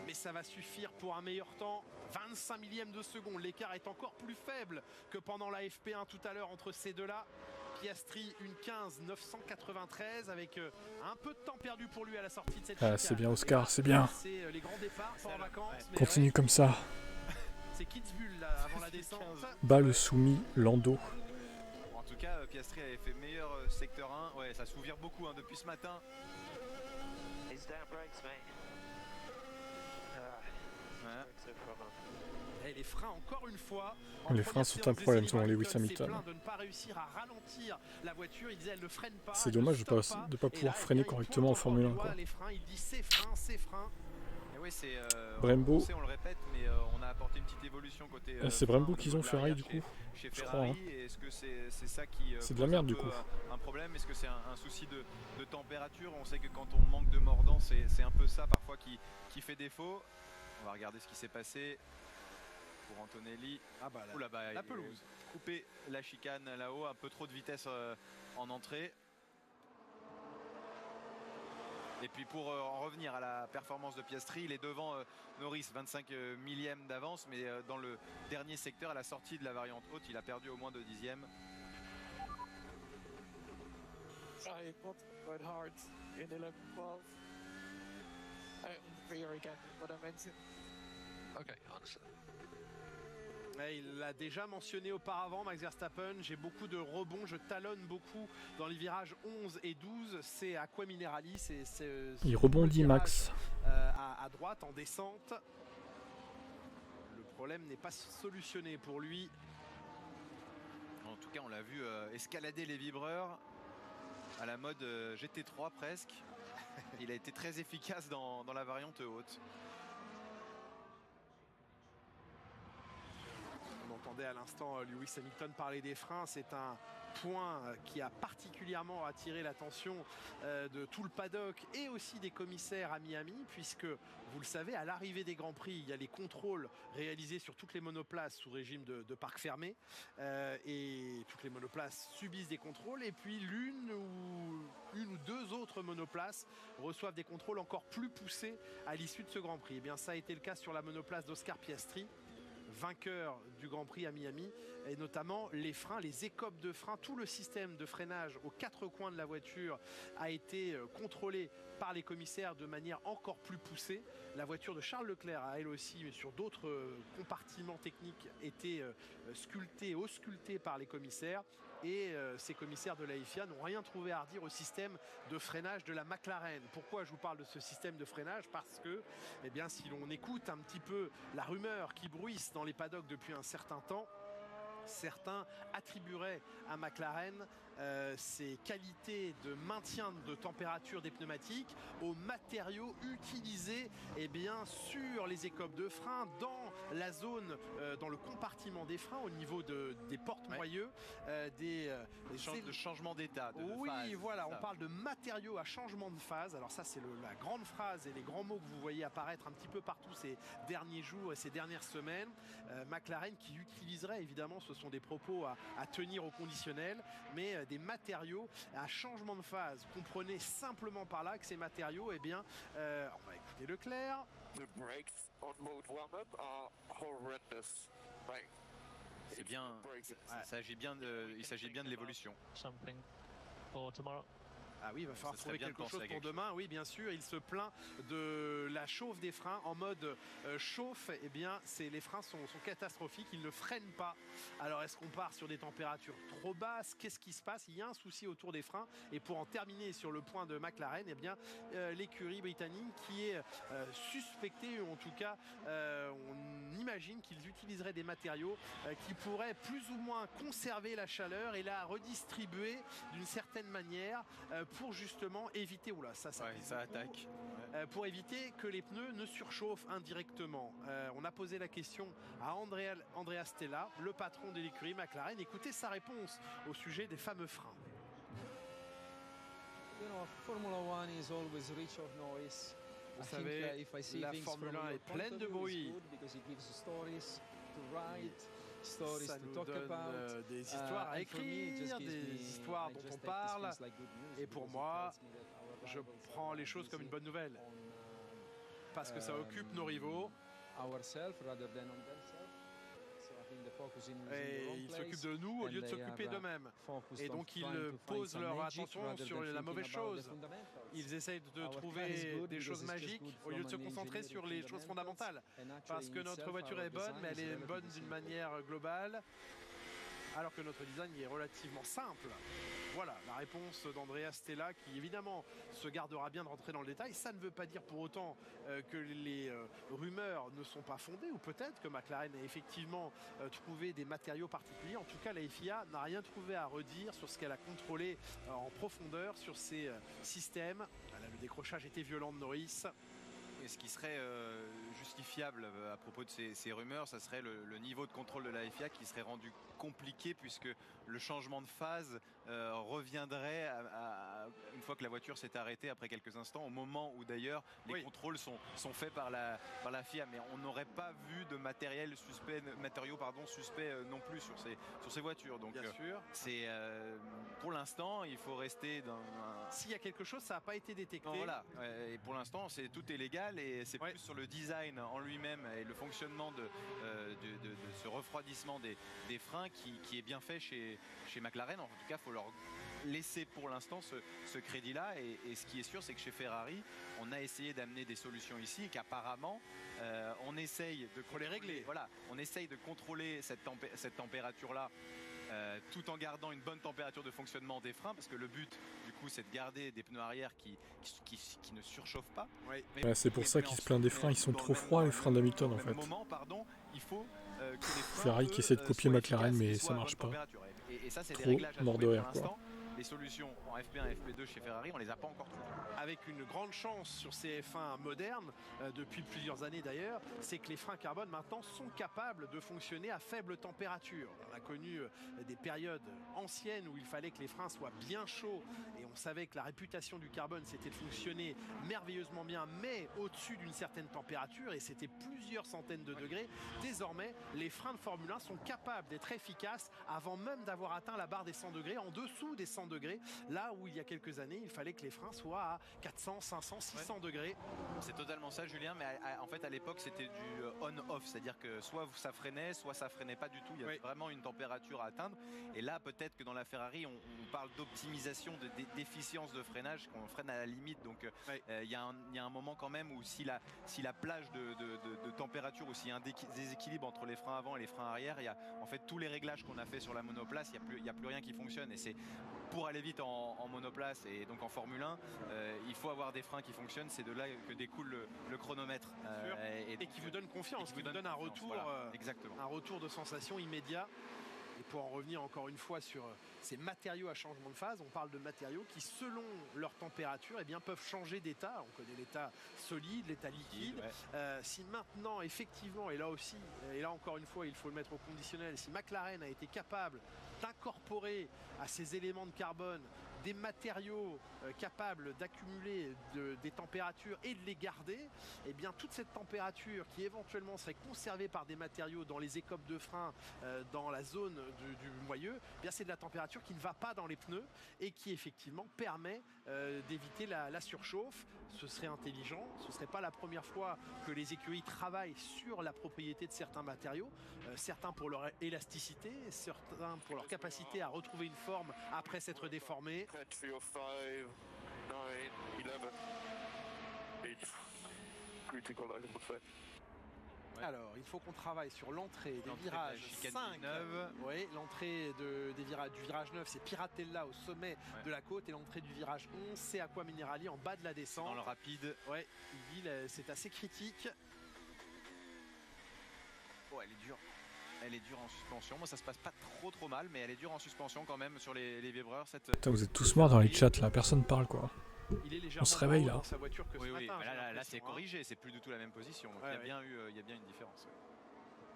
Mais ça va suffire pour un meilleur temps. 25 millièmes de seconde, l'écart est encore plus faible que pendant la FP1 tout à l'heure entre ces deux-là. Piastri, 1:15, 993 avec un peu de temps perdu pour lui à la sortie de cette chicane. C'est bien Oscar, c'est bien. C'est les grands départs, pas en vacances. Ouais. Continue comme ça. C'est Kitzbühel là, avant la descente. Bas le soumis, Lando. En tout cas, Piastri avait fait meilleur secteur 1. Ouais, ça s'ouvre beaucoup depuis ce matin. Et les freins encore une fois. Les freins sont un problème selon Lewis Hamilton. De ne pas réussir à ralentir la voiture, il disait elle ne freine pas. C'est dommage de ne pas pouvoir freiner correctement en Formule 1 quoi. Les freins, il dit ses freins. Et ouais, c'est Brembo. on le répète, mais on a apporté une petite évolution côté. C'est Brembo qu'ils ont Ferrari du coup. Chez je Ferrari, crois, hein. Est-ce que c'est ça qui c'est de la merde du coup. Un problème? Est-ce que c'est un souci de température? On sait que quand on manque de mordant, c'est un peu ça parfois qui fait défaut. On va regarder ce qui s'est passé pour Antonelli. Ah bah là, la pelouse. Couper la chicane là-haut, un peu trop de vitesse en entrée. Et puis pour en revenir à la performance de Piastri, il est devant Norris, 25 millièmes d'avance, mais dans le dernier secteur, à la sortie de la variante haute, il a perdu au moins 2 dixièmes. I fought quite hard in 11-12. I'm very again what I mentioned. Okay, understood. Il l'a déjà mentionné auparavant, Max Verstappen, j'ai beaucoup de rebonds, je talonne beaucoup dans les virages 11 et 12, c'est Aqua Minerali, il rebondit Max. À droite en descente. Le problème n'est pas solutionné pour lui. En tout cas, on l'a vu escalader les vibreurs à la mode GT3 presque. Il a été très efficace dans la variante haute. On entendait à l'instant Lewis Hamilton parler des freins. C'est un point qui a particulièrement attiré l'attention de tout le paddock et aussi des commissaires à Miami, puisque vous le savez, à l'arrivée des Grands Prix, il y a les contrôles réalisés sur toutes les monoplaces sous régime de parc fermé, et toutes les monoplaces subissent des contrôles, et puis une ou deux autres monoplaces reçoivent des contrôles encore plus poussés à l'issue de ce Grand Prix. Et bien ça a été le cas sur la monoplace d'Oscar Piastri, vainqueur du Grand Prix à Miami, et notamment les freins, les écopes de frein, tout le système de freinage aux quatre coins de la voiture a été contrôlé par les commissaires de manière encore plus poussée. La voiture de Charles Leclerc a elle aussi, mais sur d'autres compartiments techniques, été sculptée, auscultée par les commissaires. Et ces commissaires de la FIA n'ont rien trouvé à redire au système de freinage de la McLaren. Pourquoi je vous parle de ce système de freinage? Parce que, eh bien, si l'on écoute un petit peu la rumeur qui bruisse dans les paddocks depuis un certain temps, certains attribueraient à McLaren ses qualités de maintien de température des pneumatiques aux matériaux utilisés sur les écopes de frein, dans la zone, dans le compartiment des freins, au niveau des porte-moyeux, de changement d'état. Oui, phase, voilà, on parle de matériaux à changement de phase. Alors ça, c'est la grande phrase et les grands mots que vous voyez apparaître un petit peu partout ces derniers jours et ces dernières semaines. McLaren qui utiliserait, évidemment, ce sont des propos à tenir au conditionnel, mais des matériaux à changement de phase. Comprenez simplement par là que ces matériaux, on va écouter Leclerc. The brakes on mode warm-up are horrendous. Like, c'est bien, il s'agit bien de l'évolution. Something for tomorrow. Ah oui, il va falloir trouver quelque chose pour demain. Oui, bien sûr, il se plaint de la chauffe des freins. En mode chauffe, les freins sont catastrophiques, ils ne freinent pas. Alors, est-ce qu'on part sur des températures trop basses? Qu'est-ce qui se passe? Il y a un souci autour des freins. Et pour en terminer sur le point de McLaren, l'écurie britannique qui est suspectée, ou en tout cas, on imagine qu'ils utiliseraient des matériaux qui pourraient plus ou moins conserver la chaleur et la redistribuer d'une certaine manière pour justement éviter, ça attaque. Pour éviter que les pneus ne surchauffent indirectement. On a posé la question à Andrea Stella, le patron de l'écurie McLaren. Écoutez sa réponse au sujet des fameux freins. Formula One is always rich of noise. Vous savez, la Formule 1 est pleine de bruit. Ça nous donne des histoires à écrire, des histoires dont on parle. Et pour moi, je prends les choses comme une bonne nouvelle. Parce que ça occupe nos rivaux. Et ils s'occupent de nous au lieu de s'occuper d'eux-mêmes. Et donc ils posent leur attention sur la mauvaise chose. Ils essayent de trouver des choses magiques au lieu de se concentrer sur les choses fondamentales. Parce que notre voiture est bonne, mais elle est bonne d'une manière globale, alors que notre design est relativement simple. Voilà la réponse d'Andrea Stella, qui évidemment se gardera bien de rentrer dans le détail. Ça ne veut pas dire pour autant que les rumeurs ne sont pas fondées, ou peut-être que McLaren a effectivement trouvé des matériaux particuliers. En tout cas, la FIA n'a rien trouvé à redire sur ce qu'elle a contrôlé en profondeur sur ces systèmes. Là, le décrochage était violent de Norris. Et ce qui serait justifiable à propos de ces rumeurs, ça serait le niveau de contrôle de la FIA qui serait rendu compliqué, puisque le changement de phase reviendrait une fois que la voiture s'est arrêtée après quelques instants, au moment où d'ailleurs les contrôles sont faits par la FIA. Mais on n'aurait pas vu de matériaux suspects non plus sur ces voitures. Donc c'est pour l'instant, il faut rester dans s'il y a quelque chose, ça n'a pas été détecté. Voilà. Et pour l'instant, tout est légal, et c'est plus sur le design en lui-même et le fonctionnement de ce refroidissement des freins qui est bien fait chez McLaren. En tout cas, il faut leur laisser pour l'instant ce crédit-là. Et ce qui est sûr, c'est que chez Ferrari, on a essayé d'amener des solutions ici, et qu'apparemment, on essaye de les régler. Voilà, on essaye de contrôler cette température-là. Tout en gardant une bonne température de fonctionnement des freins, parce que le but du coup c'est de garder des pneus arrière qui ne surchauffent pas. C'est pour ça qu'il se plaint des freins, ils sont trop froids, les freins d'Hamilton en fait. Il faut que les freins Ferrari qui essaie de copier McLaren, mais ça marche pas. Et ça, c'est des Trop réglages à mort trouver de pour rire, quoi. l'instant. Les solutions en FP1 et FP2 chez Ferrari, on les a pas encore trouvées. Avec une grande chance sur ces F1 modernes, depuis plusieurs années d'ailleurs, c'est que les freins carbone maintenant sont capables de fonctionner à faible température. On a connu des périodes anciennes où il fallait que les freins soient bien chauds et on savait que la réputation du carbone c'était de fonctionner merveilleusement bien mais au-dessus d'une certaine température et c'était plusieurs centaines de degrés. Désormais, les freins de Formule 1 sont capables d'être efficaces avant même d'avoir atteint la barre des 100 degrés, en dessous des 100 degrés, là où il y a quelques années il fallait que les freins soient à 400, 500, 600 degrés. C'est totalement ça, Julien, mais en fait à l'époque c'était du on-off, c'est-à-dire que soit ça freinait, soit ça freinait pas du tout, il y avait vraiment une température à atteindre. Et là peut-être que dans la Ferrari on parle d'optimisation, d'efficience de freinage, qu'on freine à la limite, donc il y a un moment quand même où si la plage de température ou s'il y a un déséquilibre entre les freins avant et les freins arrière, il y a en fait tous les réglages qu'on a fait sur la monoplace, il n'y a plus rien qui fonctionne. Et c'est pour aller vite en monoplace et donc en Formule 1, il faut avoir des freins qui fonctionnent, c'est de là que découle le chronomètre. Et qui vous donne confiance, qui vous donne un retour, voilà, exactement. Un retour de sensation immédiat. Et pour en revenir encore une fois sur ces matériaux à changement de phase, on parle de matériaux qui, selon leur température, eh bien, peuvent changer d'état. On connaît l'état solide, l'état liquide. Si maintenant, effectivement, et là aussi, et là encore une fois, il faut le mettre au conditionnel, si McLaren a été capable d'incorporer à ces éléments de carbone des matériaux capables d'accumuler des températures et de les garder, et bien toute cette température qui éventuellement serait conservée par des matériaux dans les écopes de frein, dans la zone du moyeu, eh bien c'est de la température qui ne va pas dans les pneus et qui effectivement permet d'éviter la surchauffe. Ce serait intelligent, ce ne serait pas la première fois que les écuries travaillent sur la propriété de certains matériaux, certains pour leur élasticité, certains pour leur capacité à retrouver une forme après s'être déformés. Alors, il faut qu'on travaille sur l'entrée des virages 5. Oui, l'entrée du virage 9, c'est Piratella au sommet de la côte. Et l'entrée du virage 11, c'est Acqua Minerali en bas de la descente. Dans le rapide. Ouais, il dit c'est assez critique. Oh, elle est dure. Elle est dure en suspension. Moi, ça se passe pas trop mal, mais elle est dure en suspension quand même sur les vibreurs. Putain, vous êtes tous morts dans les chats là, personne parle quoi. On se réveille là. Sa voiture que oui, ce matin, là c'est corrigé, c'est plus du tout la même position. Donc il y a bien une différence.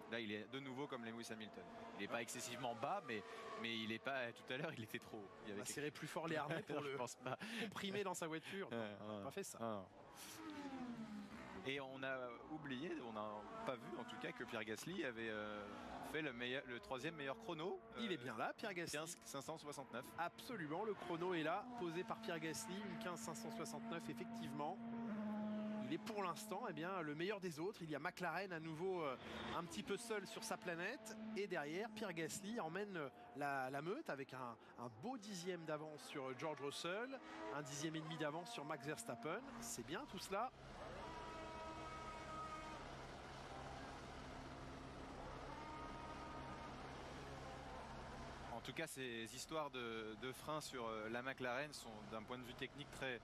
Là, il est de nouveau comme Lewis Hamilton. Il n'est pas excessivement bas, mais il est pas. Tout à l'heure, il était trop haut. Il va serrer plus fort les harnais pour le comprimer dans sa voiture. On n'a pas fait ça. Et on a oublié, on n'a pas vu en tout cas que Pierre Gasly avait fait le troisième meilleur chrono. Il est bien là, Pierre Gasly. 15.569. Absolument, le chrono est là, posé par Pierre Gasly, une 15.569 effectivement. Il est pour l'instant le meilleur des autres. Il y a McLaren à nouveau un petit peu seul sur sa planète. Et derrière, Pierre Gasly emmène la meute avec un beau dixième d'avance sur George Russell, un dixième et demi d'avance sur Max Verstappen. C'est bien tout cela. En tout cas, ces histoires de freins sur la McLaren sont d'un point de vue technique très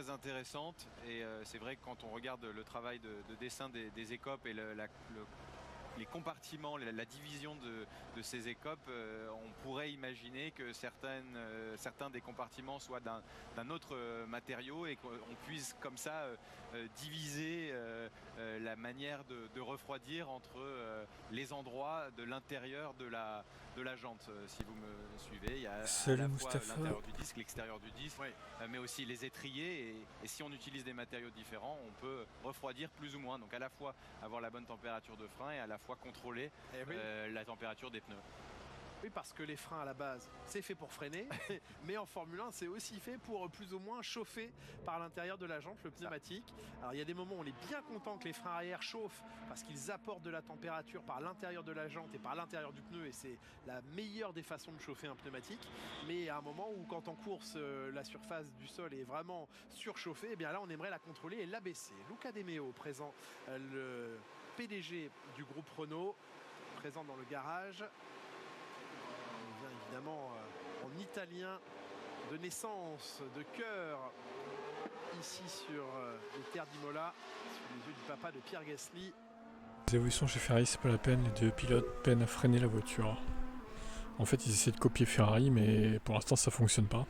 intéressantes. Et c'est vrai que quand on regarde le travail de dessin des écopes et les compartiments, la division de ces écopes, on pourrait imaginer que certains des compartiments soient d'un autre matériau et qu'on puisse comme ça diviser la manière de refroidir entre les endroits de l'intérieur de la jante, si vous me suivez. Il y a à la fois l'intérieur du disque, l'extérieur du disque, mais aussi les étriers. Et si on utilise des matériaux différents, on peut refroidir plus ou moins. Donc à la fois avoir la bonne température de frein et à la fois contrôler la température des pneus. Oui, parce que les freins à la base, c'est fait pour freiner, mais en Formule 1, c'est aussi fait pour plus ou moins chauffer par l'intérieur de la jante, le pneumatique. Alors il y a des moments où on est bien content que les freins arrière chauffent parce qu'ils apportent de la température par l'intérieur de la jante et par l'intérieur du pneu, et c'est la meilleure des façons de chauffer un pneumatique. Mais à un moment où, quand en course, la surface du sol est vraiment surchauffée, et bien là on aimerait la contrôler et l'abaisser. Luca De Meo, présent, le PDG du groupe Renault, présent dans le garage. Évidemment en italien de naissance, de cœur, ici sur les terres d'Imola, sous les yeux du papa de Pierre Gasly. Les évolutions chez Ferrari, c'est pas la peine, les deux pilotes peinent à freiner la voiture. En fait, ils essaient de copier Ferrari, mais pour l'instant, ça fonctionne pas.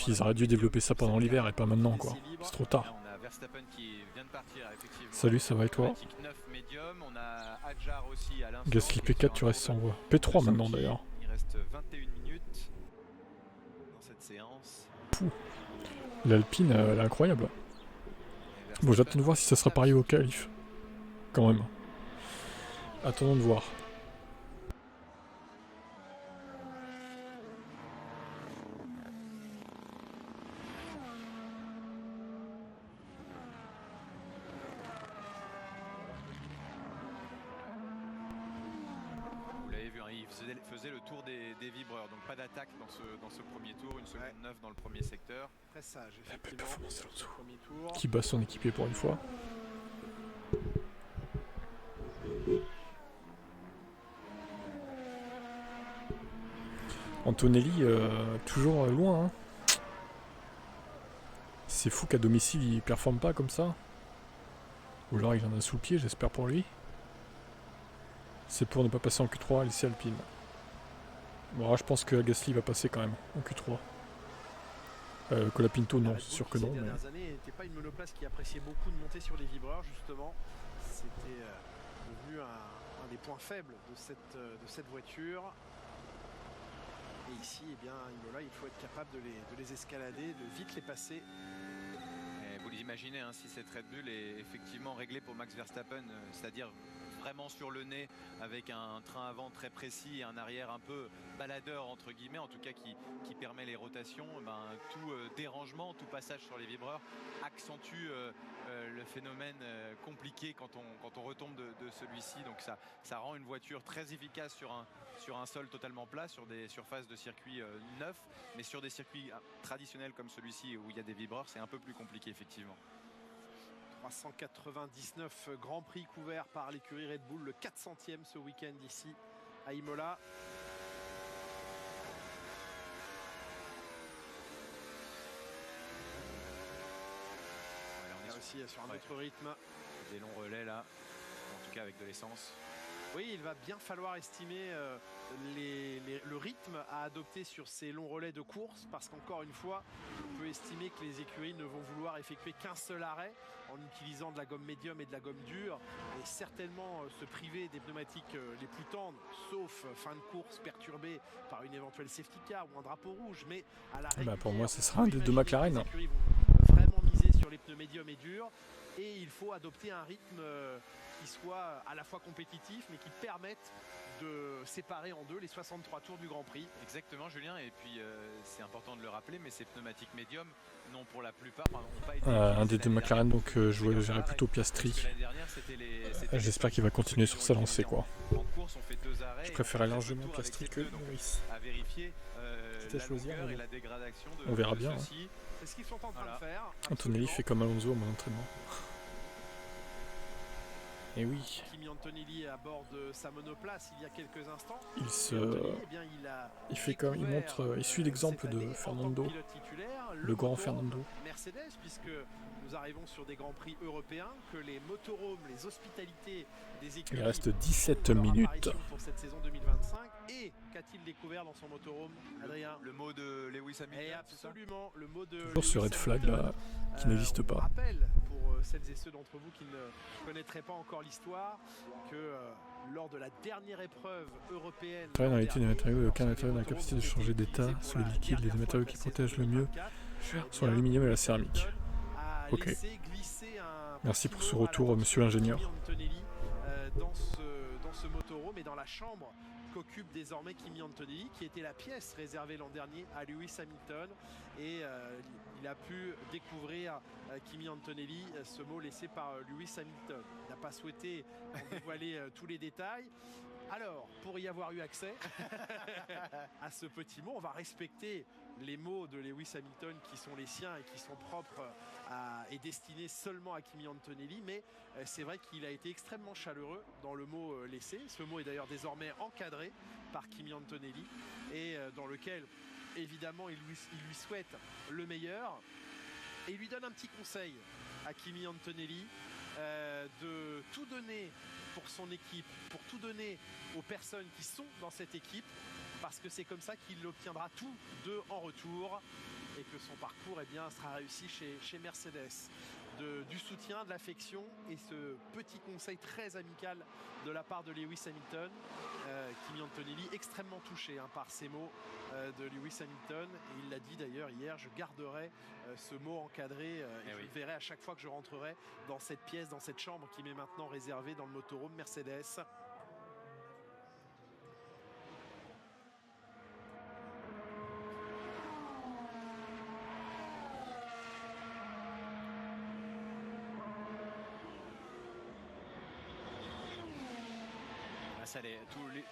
Ils auraient dû développer ça pendant l'hiver et pas maintenant, quoi. C'est trop tard. On a Verstappen qui vient de partir, effectivement. Salut, ça va et toi? Pneumatique 9 médium, on a Adjar aussi à l'instant. Gasly P4, tu restes sans voix. P3 maintenant d'ailleurs. Il reste 21 minutes dans cette séance. Pouh. L'Alpine, elle est incroyable. Bon, j'attends de voir si ça sera pareil au qualif. Quand même. Attendons de voir. Vous l'avez vu, hein, il faisait le tour des vibreurs, donc pas d'attaque dans ce premier tour, une seconde 9 dans le premier secteur. Très sage, La belle effectivement. performance de Alonso. Premier tour. Qui bat son équipier pour une fois. Antonelli, toujours loin. Hein. C'est fou qu'à domicile il performe pas comme ça. Ou alors il en a sous le pied, j'espère pour lui. C'est pour ne pas passer en Q3 à l'essai Alpine. Bon, alors, je pense que Gasly va passer quand même en Q3. Colapinto, non, c'est sûr que non. Ces Mais... dernières années n'était pas une monoplace qui appréciait beaucoup de monter sur les vibreurs, justement. C'était devenu un des points faibles de cette voiture. Et ici, eh bien, Imola, il faut être capable de les escalader, de vite les passer. Et vous l'imaginez, hein, si cette Red Bull est effectivement réglée pour Max Verstappen, c'est-à-dire vraiment sur le nez, avec un train avant très précis et un arrière un peu baladeur entre guillemets, en tout cas qui permet les rotations, ben, tout dérangement, tout passage sur les vibreurs accentue le phénomène compliqué quand on retombe de celui-ci. Donc ça rend une voiture très efficace sur un sol totalement plat, sur des surfaces de circuit neufs, mais sur des circuits traditionnels comme celui-ci où il y a des vibreurs, c'est un peu plus compliqué effectivement. 399 Grand Prix couverts par l'écurie Red Bull, le 400e ce week-end ici à Imola. On est aussi sur un autre rythme. Des longs relais là, en tout cas avec de l'essence. Oui, il va bien falloir estimer le rythme à adopter sur ces longs relais de course, parce qu'encore une fois, on peut estimer que les écuries ne vont vouloir effectuer qu'un seul arrêt en utilisant de la gomme médium et de la gomme dure, et certainement se priver des pneumatiques les plus tendres, sauf fin de course perturbée par une éventuelle safety car ou un drapeau rouge. Mais à la régulière, pour moi, ce sera un des deux McLaren. Les écuries vont vraiment miser sur les pneus médiums et durs, et il faut adopter un rythme qui soit à la fois compétitif mais qui permette de séparer en deux les 63 tours du Grand Prix. Exactement Julien, et puis c'est important de le rappeler, mais ces pneumatiques médiums n'ont pour la plupart n'ont pas été un des deux McLaren, donc je gérerai plutôt Piastri. J'espère qu'il va continuer sur sa lancée, quoi. En course, on fait 2 arrêts. Je préférais largement Piastri que Norris. À vérifier C'était à choisir, et la dégradation de on verra bien. C'est ce qu'ils sont en train de faire. Antonelli fait comme Alonso à mon entraînement. Et oui. Kimi Antonelli à bord de sa monoplace il y a quelques instants. Il fait comme il montre, il suit l'exemple de Fernando, le grand Fernando. Mercedes, puisque nous arrivons sur des grands prix européens, que les motorhomes, les hospitalités des écuries. Il reste 17 minutes pour cette saison 2025. Et qu'a-t-il découvert dans son motorhome, Adrien? Le mot de Lewis Hamilton. Et absolument, le mot de toujours ce red flag là qui n'existe pas. Rappel pour celles et ceux d'entre vous qui ne connaîtraient pas encore l'histoire que lors de la dernière épreuve européenne, Dans l'étude des matériaux, aucun matériau n'a la capacité de changer d'état sous les liquides. Les matériaux qui protègent le mieux sont l'aluminium et la céramique. Ok. Merci pour ce retour, monsieur l'ingénieur. Dans ce motorhome et dans la chambre qu'occupe désormais Kimi Antonelli, qui était la pièce réservée l'an dernier à Lewis Hamilton, et il a pu découvrir Kimi Antonelli, ce mot laissé par Lewis Hamilton. Il n'a pas souhaité dévoiler tous les détails. Alors, pour y avoir eu accès à ce petit mot, on va respecter les mots de Lewis Hamilton qui sont les siens et qui sont propres et destinés seulement à Kimi Antonelli, mais c'est vrai qu'il a été extrêmement chaleureux dans le mot laissé. Ce mot est d'ailleurs désormais encadré par Kimi Antonelli et dans lequel, évidemment, il lui souhaite le meilleur et il lui donne un petit conseil à Kimi Antonelli de tout donner pour son équipe, pour tout donner aux personnes qui sont dans cette équipe, parce que c'est comme ça qu'il obtiendra tout en retour et que son parcours sera réussi chez Mercedes. Du soutien, de l'affection et ce petit conseil très amical de la part de Lewis Hamilton. Kimi Antonelli extrêmement touché par ces mots de Lewis Hamilton, et il l'a dit d'ailleurs hier, je garderai ce mot encadré et je le verrai à chaque fois que je rentrerai dans cette pièce, dans cette chambre qui m'est maintenant réservée dans le motorhome Mercedes.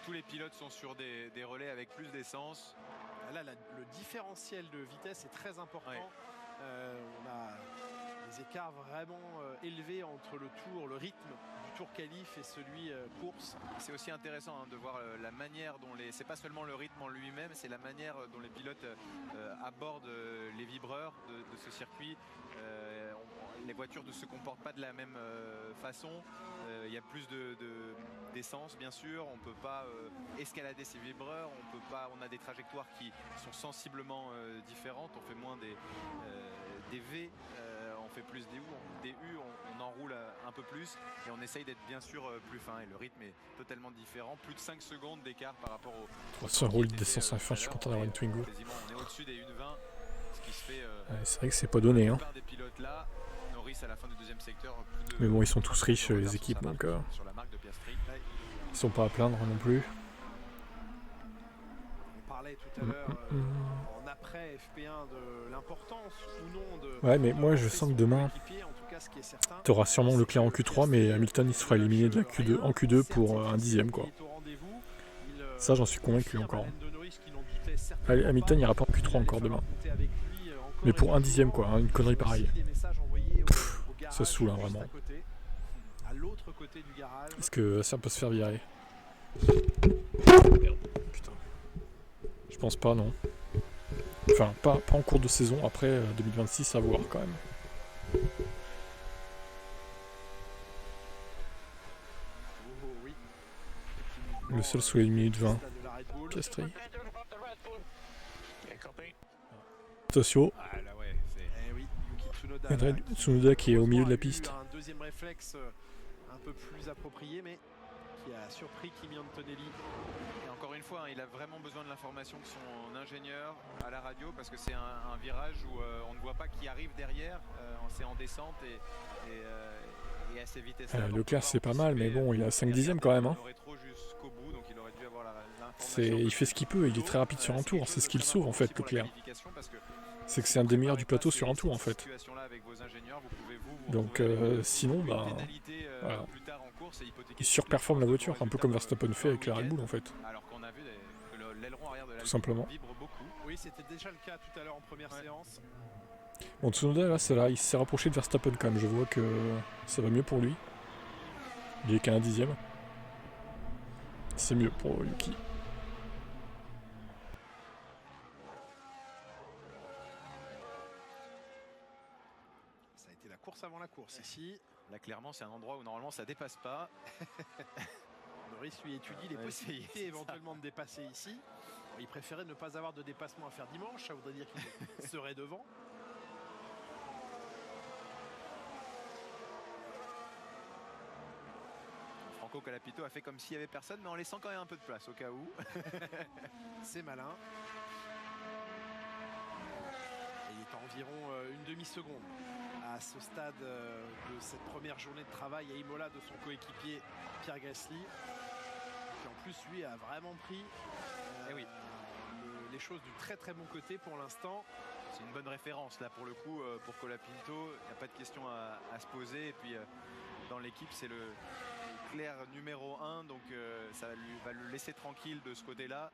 Tous les pilotes sont sur des relais avec plus d'essence. Là, le différentiel de vitesse est très important. Ouais. On a des écarts vraiment élevés entre le rythme du tour qualif et celui course. C'est aussi intéressant de voir la manière dont c'est pas seulement le rythme en lui-même, c'est la manière dont les pilotes abordent les vibreurs de ce circuit. Les voitures ne se comportent pas de la même façon. Il y a plus d'essence bien sûr. On ne peut pas escalader ces vibreurs. On a des trajectoires qui sont sensiblement différentes. On fait moins des V. On fait plus des U. On enroule un peu plus et on essaye d'être bien sûr plus fin. Et le rythme est totalement différent. Plus de 5 secondes d'écart par rapport au 300 roules d'essence à la fin. Je suis content d'avoir une Twingo. On est au-dessus des 1,20. Ce qui se fait. C'est vrai que c'est pas donné. Hein. Des pilotes là. À la fin du deuxième secteur, mais bon, ils sont tous riches les équipes, donc ils sont pas à plaindre non plus. On parlait tout à l'heure en après FP1 de l'importance ou non de. Ouais, mais moi je sens que demain, tu auras sûrement Leclerc en Q3, mais Hamilton il se fera éliminer de la Q2 en Q2 pour un dixième quoi. Ça j'en suis convaincu encore. Allez, Hamilton ira pas en Q3 encore demain. Mais pour un dixième quoi, une connerie pareille. Ça saoule hein, vraiment. Est-ce que ça peut se faire virer? Putain. Je pense pas, non. Enfin, pas en cours de saison, après 2026 à voir quand même. Le seul sous les 1 minute 20. Piastri. Attention. Tsunoda qui est au milieu de la piste. Un deuxième réflexe un peu plus approprié, mais qui a surpris Kimi Antonelli. Et encore une fois, il a vraiment besoin de l'information de son ingénieur à la radio parce que c'est un virage où on ne voit pas qui arrive derrière. C'est en descente et à ces vitesses. Leclerc c'est pas mal, mais bon, il a 5 dixièmes quand même. Hein. Il fait ce qu'il peut, il est très rapide sur un tour, c'est ce qu'il sauve en fait, Leclerc. C'est que c'est un des meilleurs du plateau sur un tour en fait. Donc sinon, bah, voilà. Il surperforme la voiture, un peu comme Verstappen fait avec la Red Bull en fait. Tout simplement. Oui, c'était déjà le cas tout à l'heure en première séance. Bon, Tsunoda là, il s'est rapproché de Verstappen quand même, je vois que ça va mieux pour lui. Il est qu'à un dixième. C'est mieux pour Yuki. Course avant la course ici. Là clairement c'est un endroit où normalement ça dépasse pas. Norris lui étudie les possibilités éventuellement de dépasser ici. Il préférait ne pas avoir de dépassement à faire dimanche, ça voudrait dire qu'il serait devant. Franco Colapinto a fait comme s'il n'y avait personne mais en laissant quand même un peu de place au cas où. C'est malin. Et il est à environ une demi-seconde à ce stade de cette première journée de travail à Imola de son coéquipier Pierre Gasly, qui en plus lui a vraiment pris les choses du très très bon côté pour l'instant. C'est une bonne référence là pour le coup pour Colapinto, il n'y a pas de question à se poser et puis dans l'équipe c'est le clair numéro 1 donc ça va le laisser tranquille de ce côté là.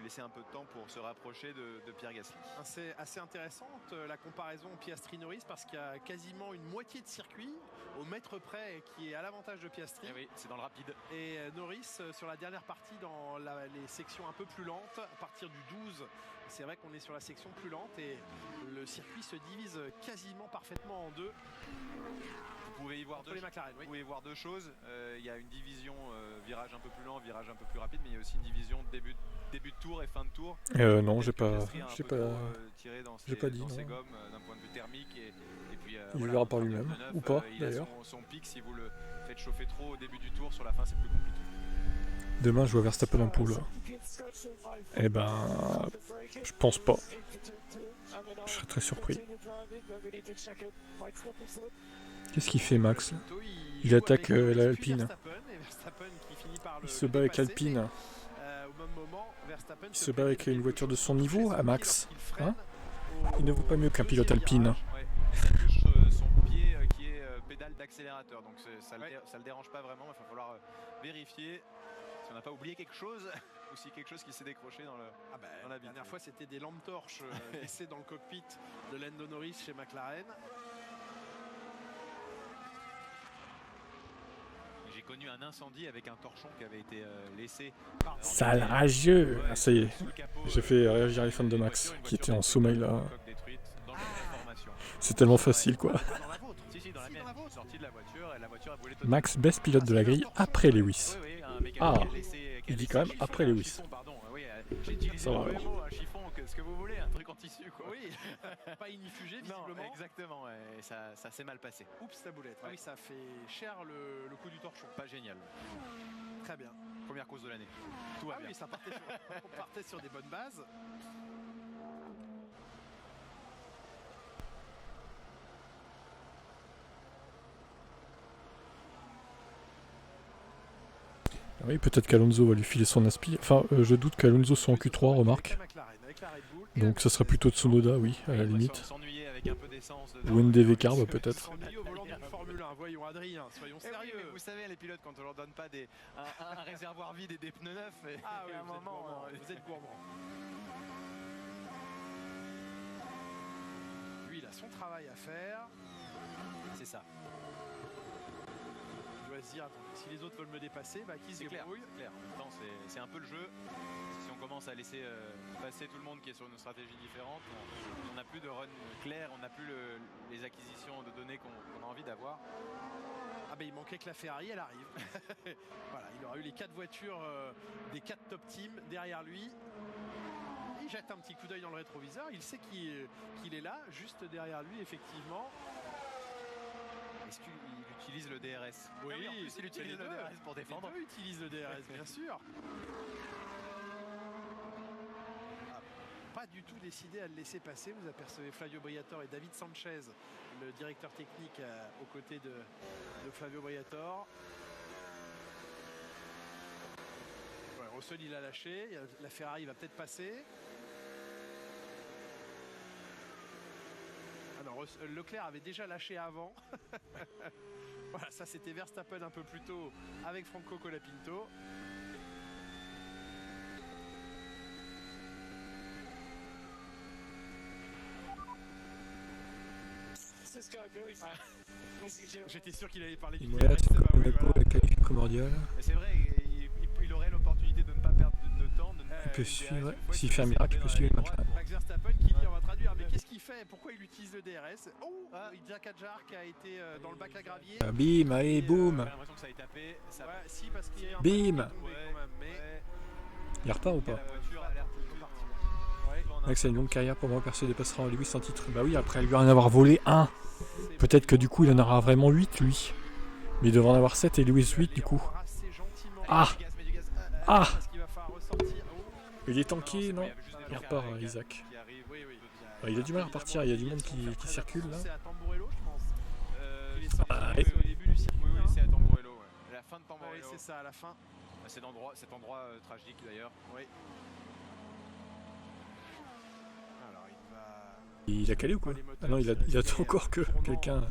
Laisser un peu de temps pour se rapprocher de Pierre Gasly. C'est assez intéressante la comparaison Piastri-Norris parce qu'il y a quasiment une moitié de circuit au mètre près qui est à l'avantage de Piastri. Oui, c'est dans le rapide. Et Norris sur la dernière partie dans les sections un peu plus lentes, à partir du 12, c'est vrai qu'on est sur la section plus lente et le circuit se divise quasiment parfaitement en deux. pouvez y voir Entre les McLaren, oui. Vous pouvez voir deux choses. Il y a une division virage un peu plus lent, virage un peu plus rapide, mais il y a aussi une division début de tour et fin de tour. Non, j'ai pas dit dans non. ses gommes d'un point de vue thermique et puis Il verra par lui-même, ou pas d'ailleurs. Il a son pic. Si vous le faites chauffer trop au début du tour, sur la fin c'est plus compliqué. Demain, je vois Verstappen en poule. Eh ben, je pense pas. Je serais très surpris. Qu'est-ce qu'il fait, Max? Il attaque l'Alpine. Il se bat avec l'Alpine. Il se bat avec une voiture de son niveau, à Max. Hein? Il ne vaut pas mieux qu'un pilote alpine. Son pied qui est pédale d'accélérateur, donc ça le dérange pas vraiment, il va falloir vérifier si on n'a pas oublié quelque chose ou si quelque chose qui s'est décroché dans la dernière fois c'était des lampes torches laissées dans le cockpit de Lando Norris chez McLaren. J'ai connu un incendie avec un torchon qui avait été laissé. Sale rageux! Ah, ça y est, j'ai fait réagir les fans de Max qui étaient en sommeil là. C'est tellement facile quoi. Max, best pilote de la grille après Lewis. Ah, il dit quand même après Lewis. Ça va alors. Ce que vous voulez, un truc en tissu quoi. Oui, pas inifugé visiblement. Non, exactement, et ça s'est mal passé. Oups, ta boulette. Ah oui, ça fait cher le coup du torchon. Pas génial. Très bien. Première course de l'année. Tout va bien. Oui, on partait sur des bonnes bases. Oui, peut-être qu'Alonso va lui filer son aspi. Enfin, je doute qu'Alonso soit en Q3, remarque. Donc ça serait plutôt Tsunoda, oui, à la limite. Ou NDV Carb, peut-être. Voyons Adrien, soyons sérieux. Oui, mais vous savez, les pilotes, quand on leur donne pas un réservoir vide et des pneus neufs, à un moment, vous êtes gourmand. Lui, il a son travail à faire. C'est ça. Il doit se dire, attends, si les autres veulent me dépasser, qui se débrouille. Clair. En même temps, c'est un peu le jeu. Si on commence à laisser passer tout le monde qui est sur une stratégie différente, on n'a plus de run clair, on n'a plus les acquisitions de données qu'on a envie d'avoir. Il manquait que la Ferrari, elle arrive. Voilà, il aura eu les 4 voitures des 4 top teams derrière lui. Il jette un petit coup d'œil dans le rétroviseur, il sait qu'il est là, juste derrière lui, effectivement. Est-ce qu'il utilise le DRS? Oui, en plus il utilise le DRS pour défendre. Il utilise le DRS, bien sûr. Pas du tout décidé à le laisser passer. Vous apercevez Flavio Briatore et David Sanchez, le directeur technique aux côtés de Flavio Briatore. Ouais, Russell il a lâché, la Ferrari va peut-être passer. Alors Leclerc avait déjà lâché avant. Voilà, ça c'était Verstappen un peu plus tôt avec Franco Colapinto. J'étais sûr qu'il allait parler du DRS. La qualif primordiale. C'est vrai, il aurait l'opportunité de ne pas perdre de temps. Il peut suivre, s'il fait un miracle, il peut suivre le match. Max Verstappen qui dit, on va traduire, mais qu'est-ce qu'il fait? Pourquoi il utilise le DRS? Oh, Jack Adjar qui a été dans le bac à gravier. Bim, allez, boum. J'ai l'impression que ça a tapé. Ouais, si, parce qu'il y a un bim. mais... Il repart ou pas? Max a une longue carrière, pour moi perso dépassera en Lewis en titre. Bah oui, après lui en avoir volé un. Peut-être que du coup il en aura vraiment 8 lui. Mais il devrait en avoir 7 et Lewis 8 du coup. Ah. Il est tanké, non? Il repart Isaac. Il a du mal à repartir, il y a du monde qui circule là. C'est à Tamburello, je pense. C'est au début du circuit, c'est à Tamburello. La fin de Tamburello. Oui, c'est ça, à la fin. Cet endroit tragique d'ailleurs. Oui. Il a calé ou quoi? Ah non, il attend encore que quelqu'un...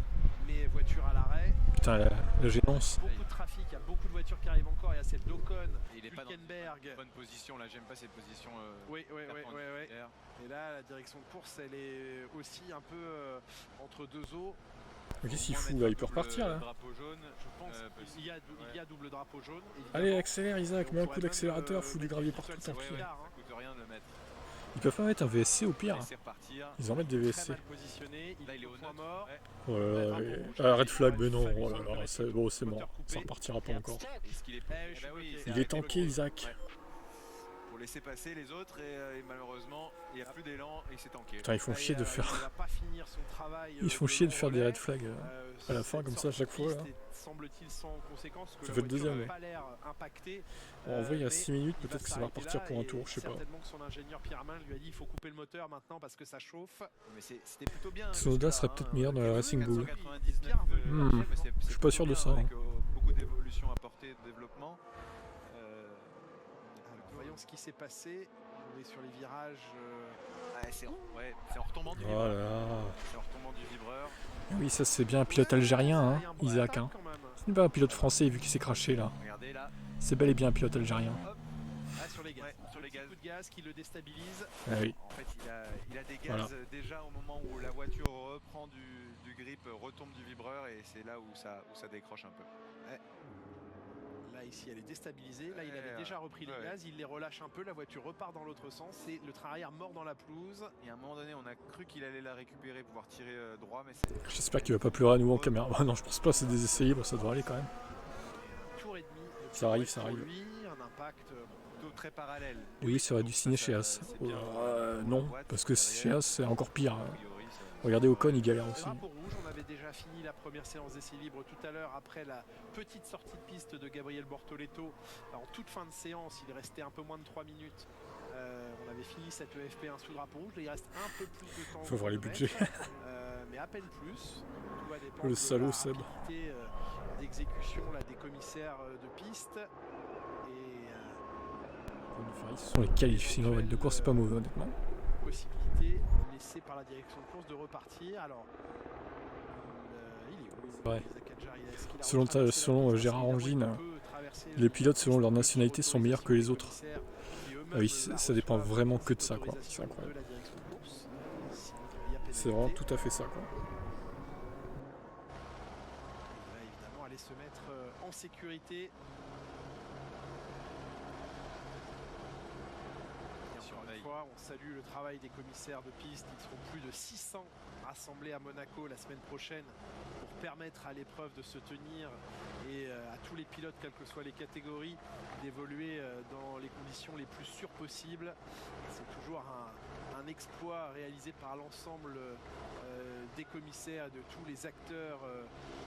Les voitures à l'arrêt. Putain, la gênance. Beaucoup de trafic, il y a beaucoup de voitures qui arrivent encore. Il y a celle d'Ocon, il est pas dans une Hülkenberg. bonne position là, j'aime pas cette position. Oui. Et là, la direction de course, elle est aussi un peu entre deux eaux. Qu'est-ce qu'il fout là? Il peut repartir là? Drapeau jaune, je pense qu'il y a double drapeau jaune. Allez, accélère Isaac, mets un coup d'accélérateur, fout du gravier partout, tant pis. Ça coûte rien de le mettre. Ils peuvent pas mettre un VSC au pire. Laisser repartir. Ils en mettent des Très VSC. mal positionné, Là, il est au point neutre. mort. Ouais. Oh là là, red flag, mais non, oh là là, c'est bon, c'est mort. Ça repartira pas encore. Est-ce qu'il est je suis bloqué. Il est tanké, Isaac. Ouais. Pour laisser passer les autres et malheureusement il n'y a plus d'élan et c'est tanké. Putain, ils font chier de faire. Il va pas finir son travail, Ils font chier de faire des relais. red flags à la fin, comme ça, à chaque fois. Là. Semble-t-il sans conséquence, parce que Ça la fait le voiture deuxième, n'a ouais. pas l'air impactée. Bon, en vrai, il y a mais 6 minutes, il va peut-être que ça va s'arrêter repartir là pour un et tour, je sais pas. Certainement que son ingénieur Pierre Main lui a dit il faut couper le moteur maintenant parce que ça chauffe. Mais c'était plutôt bien. Tsunoda serait peut-être meilleur dans la Racing Bull. 499, Je suis pas sûr de ça. Avec beaucoup d'évolutions apportées, de développement. Voyons ce qui s'est passé. On est sur les virages. C'est en retombant du Oh vibreur. là là. C'est en retombant du vibreur. Et oui, ça c'est bien un pilote algérien, hein, Isaac. Hein. Ce n'est pas un pilote français vu qu'il s'est craché là. Regardez là. C'est bel et bien un pilote algérien. Sur les gaz. Ouais, sur les gaz. Coup de gaz qui le déstabilise. Ah oui. En fait, il a des gaz Voilà. déjà au moment où la voiture reprend du grip, retombe du vibreur et c'est là où ça décroche un peu. Ouais. Là, ici, elle est déstabilisée. Là, il avait déjà repris les gaz. Il les relâche un peu. La voiture repart dans l'autre sens. Et le train arrière mort dans la pelouse. Et à un moment donné, on a cru qu'il allait la récupérer, pouvoir tirer droit, mais c'est... J'espère qu'il va pas pleurer à nouveau en caméra. Oh, non, je pense pas, c'est des essais libres, ça devrait aller quand même. Tour et demi. Ça arrive, ça pour arrive. lui, un impact plutôt très parallèle. Oui, ça aurait dû signer chez As. Non, parce que chez As, c'est encore pire. Regardez Ocon, il galère aussi. Drapeau rouge, on avait déjà fini la première séance d'essai libre tout à l'heure après la petite sortie de piste de Gabriel Bortoleto. En toute fin de séance, il restait un peu moins de 3 minutes. On avait fini cette EFP1 sous drapeau rouge. Là, il reste un peu plus de temps. Il faut voir les budgets. Mais à peine plus. Tout va dépendre Le salaud, de la Seb. rapidité d'exécution là, des commissaires de piste. Ce sont les qualifs, sinon de course c'est pas mauvais honnêtement. Possibilité laissée par la direction de course de repartir. Alors, il est où Ouais. Isaac Adjari, est-ce qu'il a Selon retracé la course? Gérard Il a Angine, un peu traversé les pilotes selon leur nationalité sont meilleurs que les autres. qui eux-mêmes Ah oui, ça dépend vraiment que de ça, quoi. C'est l'autorisation incroyable. de la direction de course. Sinon, il y a C'est vraiment pénalité. tout à fait ça, quoi. Il va évidemment aller se mettre en sécurité. Et encore une fois, on salue le travail des commissaires de piste. Ils seront plus de 600 rassemblés à Monaco la semaine prochaine pour permettre à l'épreuve de se tenir et à tous les pilotes, quelles que soient les catégories, d'évoluer dans les conditions les plus sûres possibles. C'est toujours un exploit réalisé par l'ensemble des commissaires, de tous les acteurs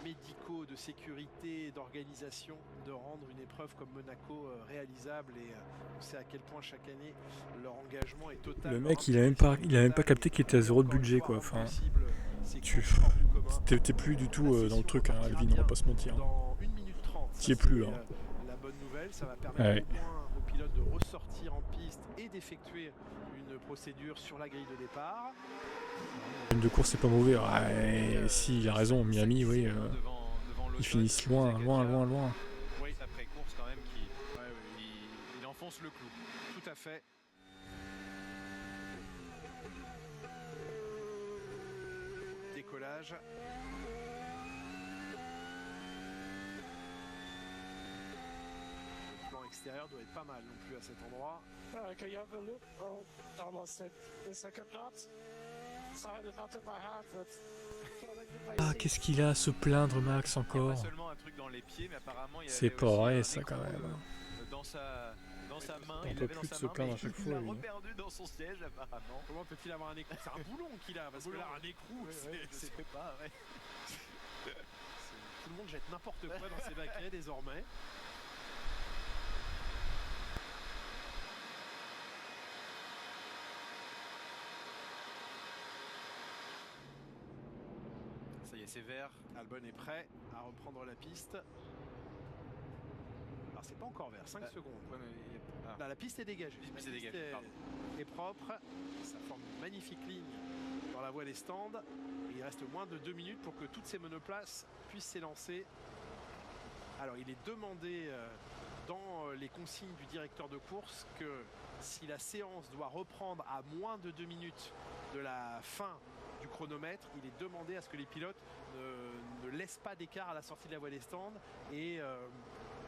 médicaux, de sécurité et d'organisation, de rendre une épreuve comme Monaco réalisable. Et on sait à quel point chaque année leur engagement est total. Le mec, il a même pas capté qu'il était à zéro de budget, quoi. Enfin, t'es plus du tout dans le truc, hein, Alvin, on va pas se mentir. Dans 1 minute 30, T'y es plus, là. La bonne nouvelle, ça va permettre au moins aux pilotes de ressortir en piste et d'effectuer une procédure sur la grille de départ. Une de course, c'est pas mauvais. Ouais, si, il a raison, Miami, oui. Ils finissent loin. Oui, après course quand même, il enfonce le clou. Tout à fait. Décollage. Le plan extérieur doit être pas mal non plus à cet endroit. Ah, qu'est-ce qu'il a à se plaindre, Max, encore? Pas seulement un truc dans les pieds, mais apparemment il y C'est avait pas aussi vrai, un ça, écrou, quand même. Dans sa main, On il peut l'avait plus dans de sa se main, plaindre mais à chaque il fois, l'a lui. reperdu dans son siège apparemment. Comment peut-il avoir un écrou? C'est un boulon qu'il a, parce que là, un écrou, c'est pas, ouais. Tout le monde jette n'importe quoi dans ses baquets désormais. Ça y est, c'est vert. Albon est prêt à reprendre la piste. Alors c'est pas encore vert, 5 secondes. Ouais, mais Là, la piste est dégagée. La piste est dégagée, pardon. est propre. Ça forme une magnifique ligne dans la voie des stands. Et il reste moins de 2 minutes pour que toutes ces monoplaces puissent s'élancer. Alors il est demandé dans les consignes du directeur de course que si la séance doit reprendre à moins de 2 minutes de la fin du chronomètre, il est demandé à ce que les pilotes ne laissent pas d'écart à la sortie de la voie des stands et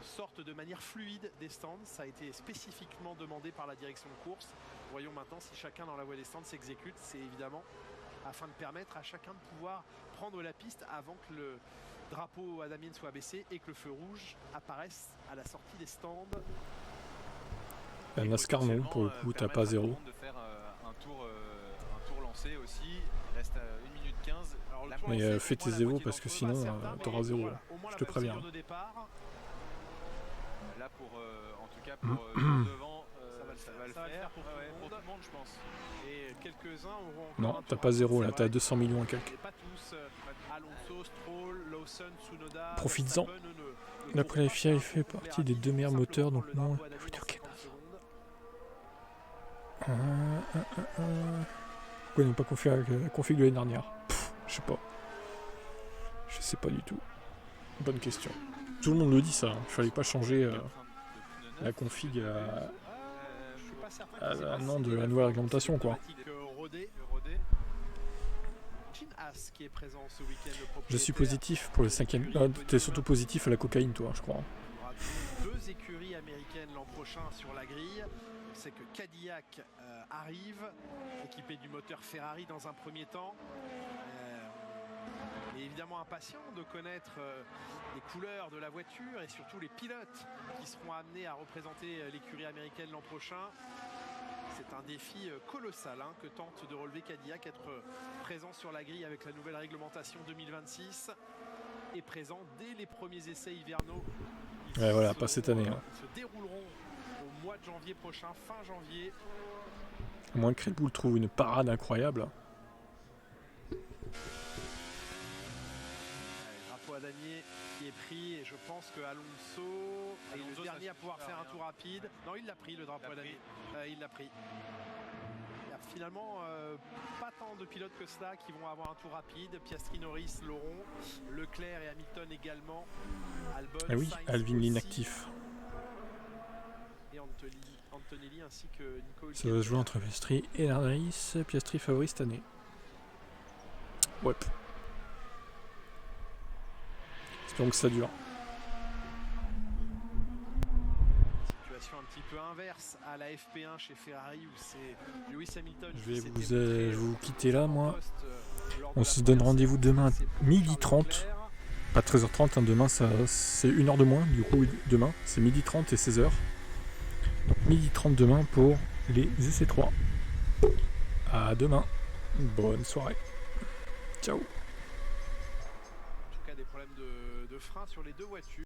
sortent de manière fluide des stands. Ça a été spécifiquement demandé par la direction de course Voyons maintenant si chacun dans la voie des stands s'exécute. C'est évidemment afin de permettre à chacun de pouvoir prendre la piste avant que le drapeau à Damiens soit baissé et que le feu rouge apparaisse à la sortie des stands. La NASCAR non, pour le coup, t'as pas 0. De faire un tour lancé aussi, il reste 1 minute 15. Alors, mais fais tes 0 parce que sinon t'auras 0, voilà, je te préviens. Là pour en tout cas pour devant ça va le faire pour tout le monde je pense. Et quelques-uns auront non, t'as pas 0 là, t'as 200 millions et quelques. Pas tous. Alonso, Stroll, Lawson, Tsunoda. Profites-en. La qualifié fait partie des 2 meilleurs moteurs, donc non, la voiture qui est naze. Pourquoi ils n'ont pas config de l'année dernière? Je sais pas du tout. Bonne question. Tout le monde le dit ça, il fallait pas changer la config à l'an de la nouvelle réglementation quoi. Je suis positif pour le 5e. T'es surtout positif à la cocaïne toi, je crois. 2 écuries américaines l'an prochain sur la grille. On sait que Cadillac arrive, équipé du moteur Ferrari dans un premier temps. Et évidemment impatient de connaître les couleurs de la voiture et surtout les pilotes qui seront amenés à représenter l'écurie américaine l'an prochain. C'est un défi colossal que tente de relever Cadillac, être présent sur la grille avec la nouvelle réglementation 2026 et présent dès les premiers essais hivernaux. Ouais, voilà, pas cette année. Ils se dérouleront au mois de janvier prochain, fin janvier. À moins que Red Bull trouve une parade incroyable. Drapeau à damier qui est pris et je pense que Alonso est le dernier à pouvoir faire un tour rapide. Non, il l'a pris le drapeau à damier. Il l'a pris. Il y a finalement pas tant de pilotes que cela qui vont avoir un tour rapide. Piastri, Norris l'auront. Leclerc et Hamilton également. Albon, ah oui, Sainz Alvin aussi. l'inactif. Et Antonelli ainsi que Nico. Ça va se jouer entre Piastri et Norris. Piastri favori cette année. Ouais. Espérons que ça dure. Situation un petit peu inverse à la FP1 chez Ferrari où c'est Lewis Hamilton. Je vais vous quitter là, moi. On se donne rendez-vous demain à 12h30. Pas 13h30, demain c'est 1 heure de moins. Du coup, demain c'est 12h30 et 16h. Donc 12h30 demain pour les essais 3. À demain. Bonne soirée. Ciao. En tout cas, des problèmes de frein sur les 2 voitures.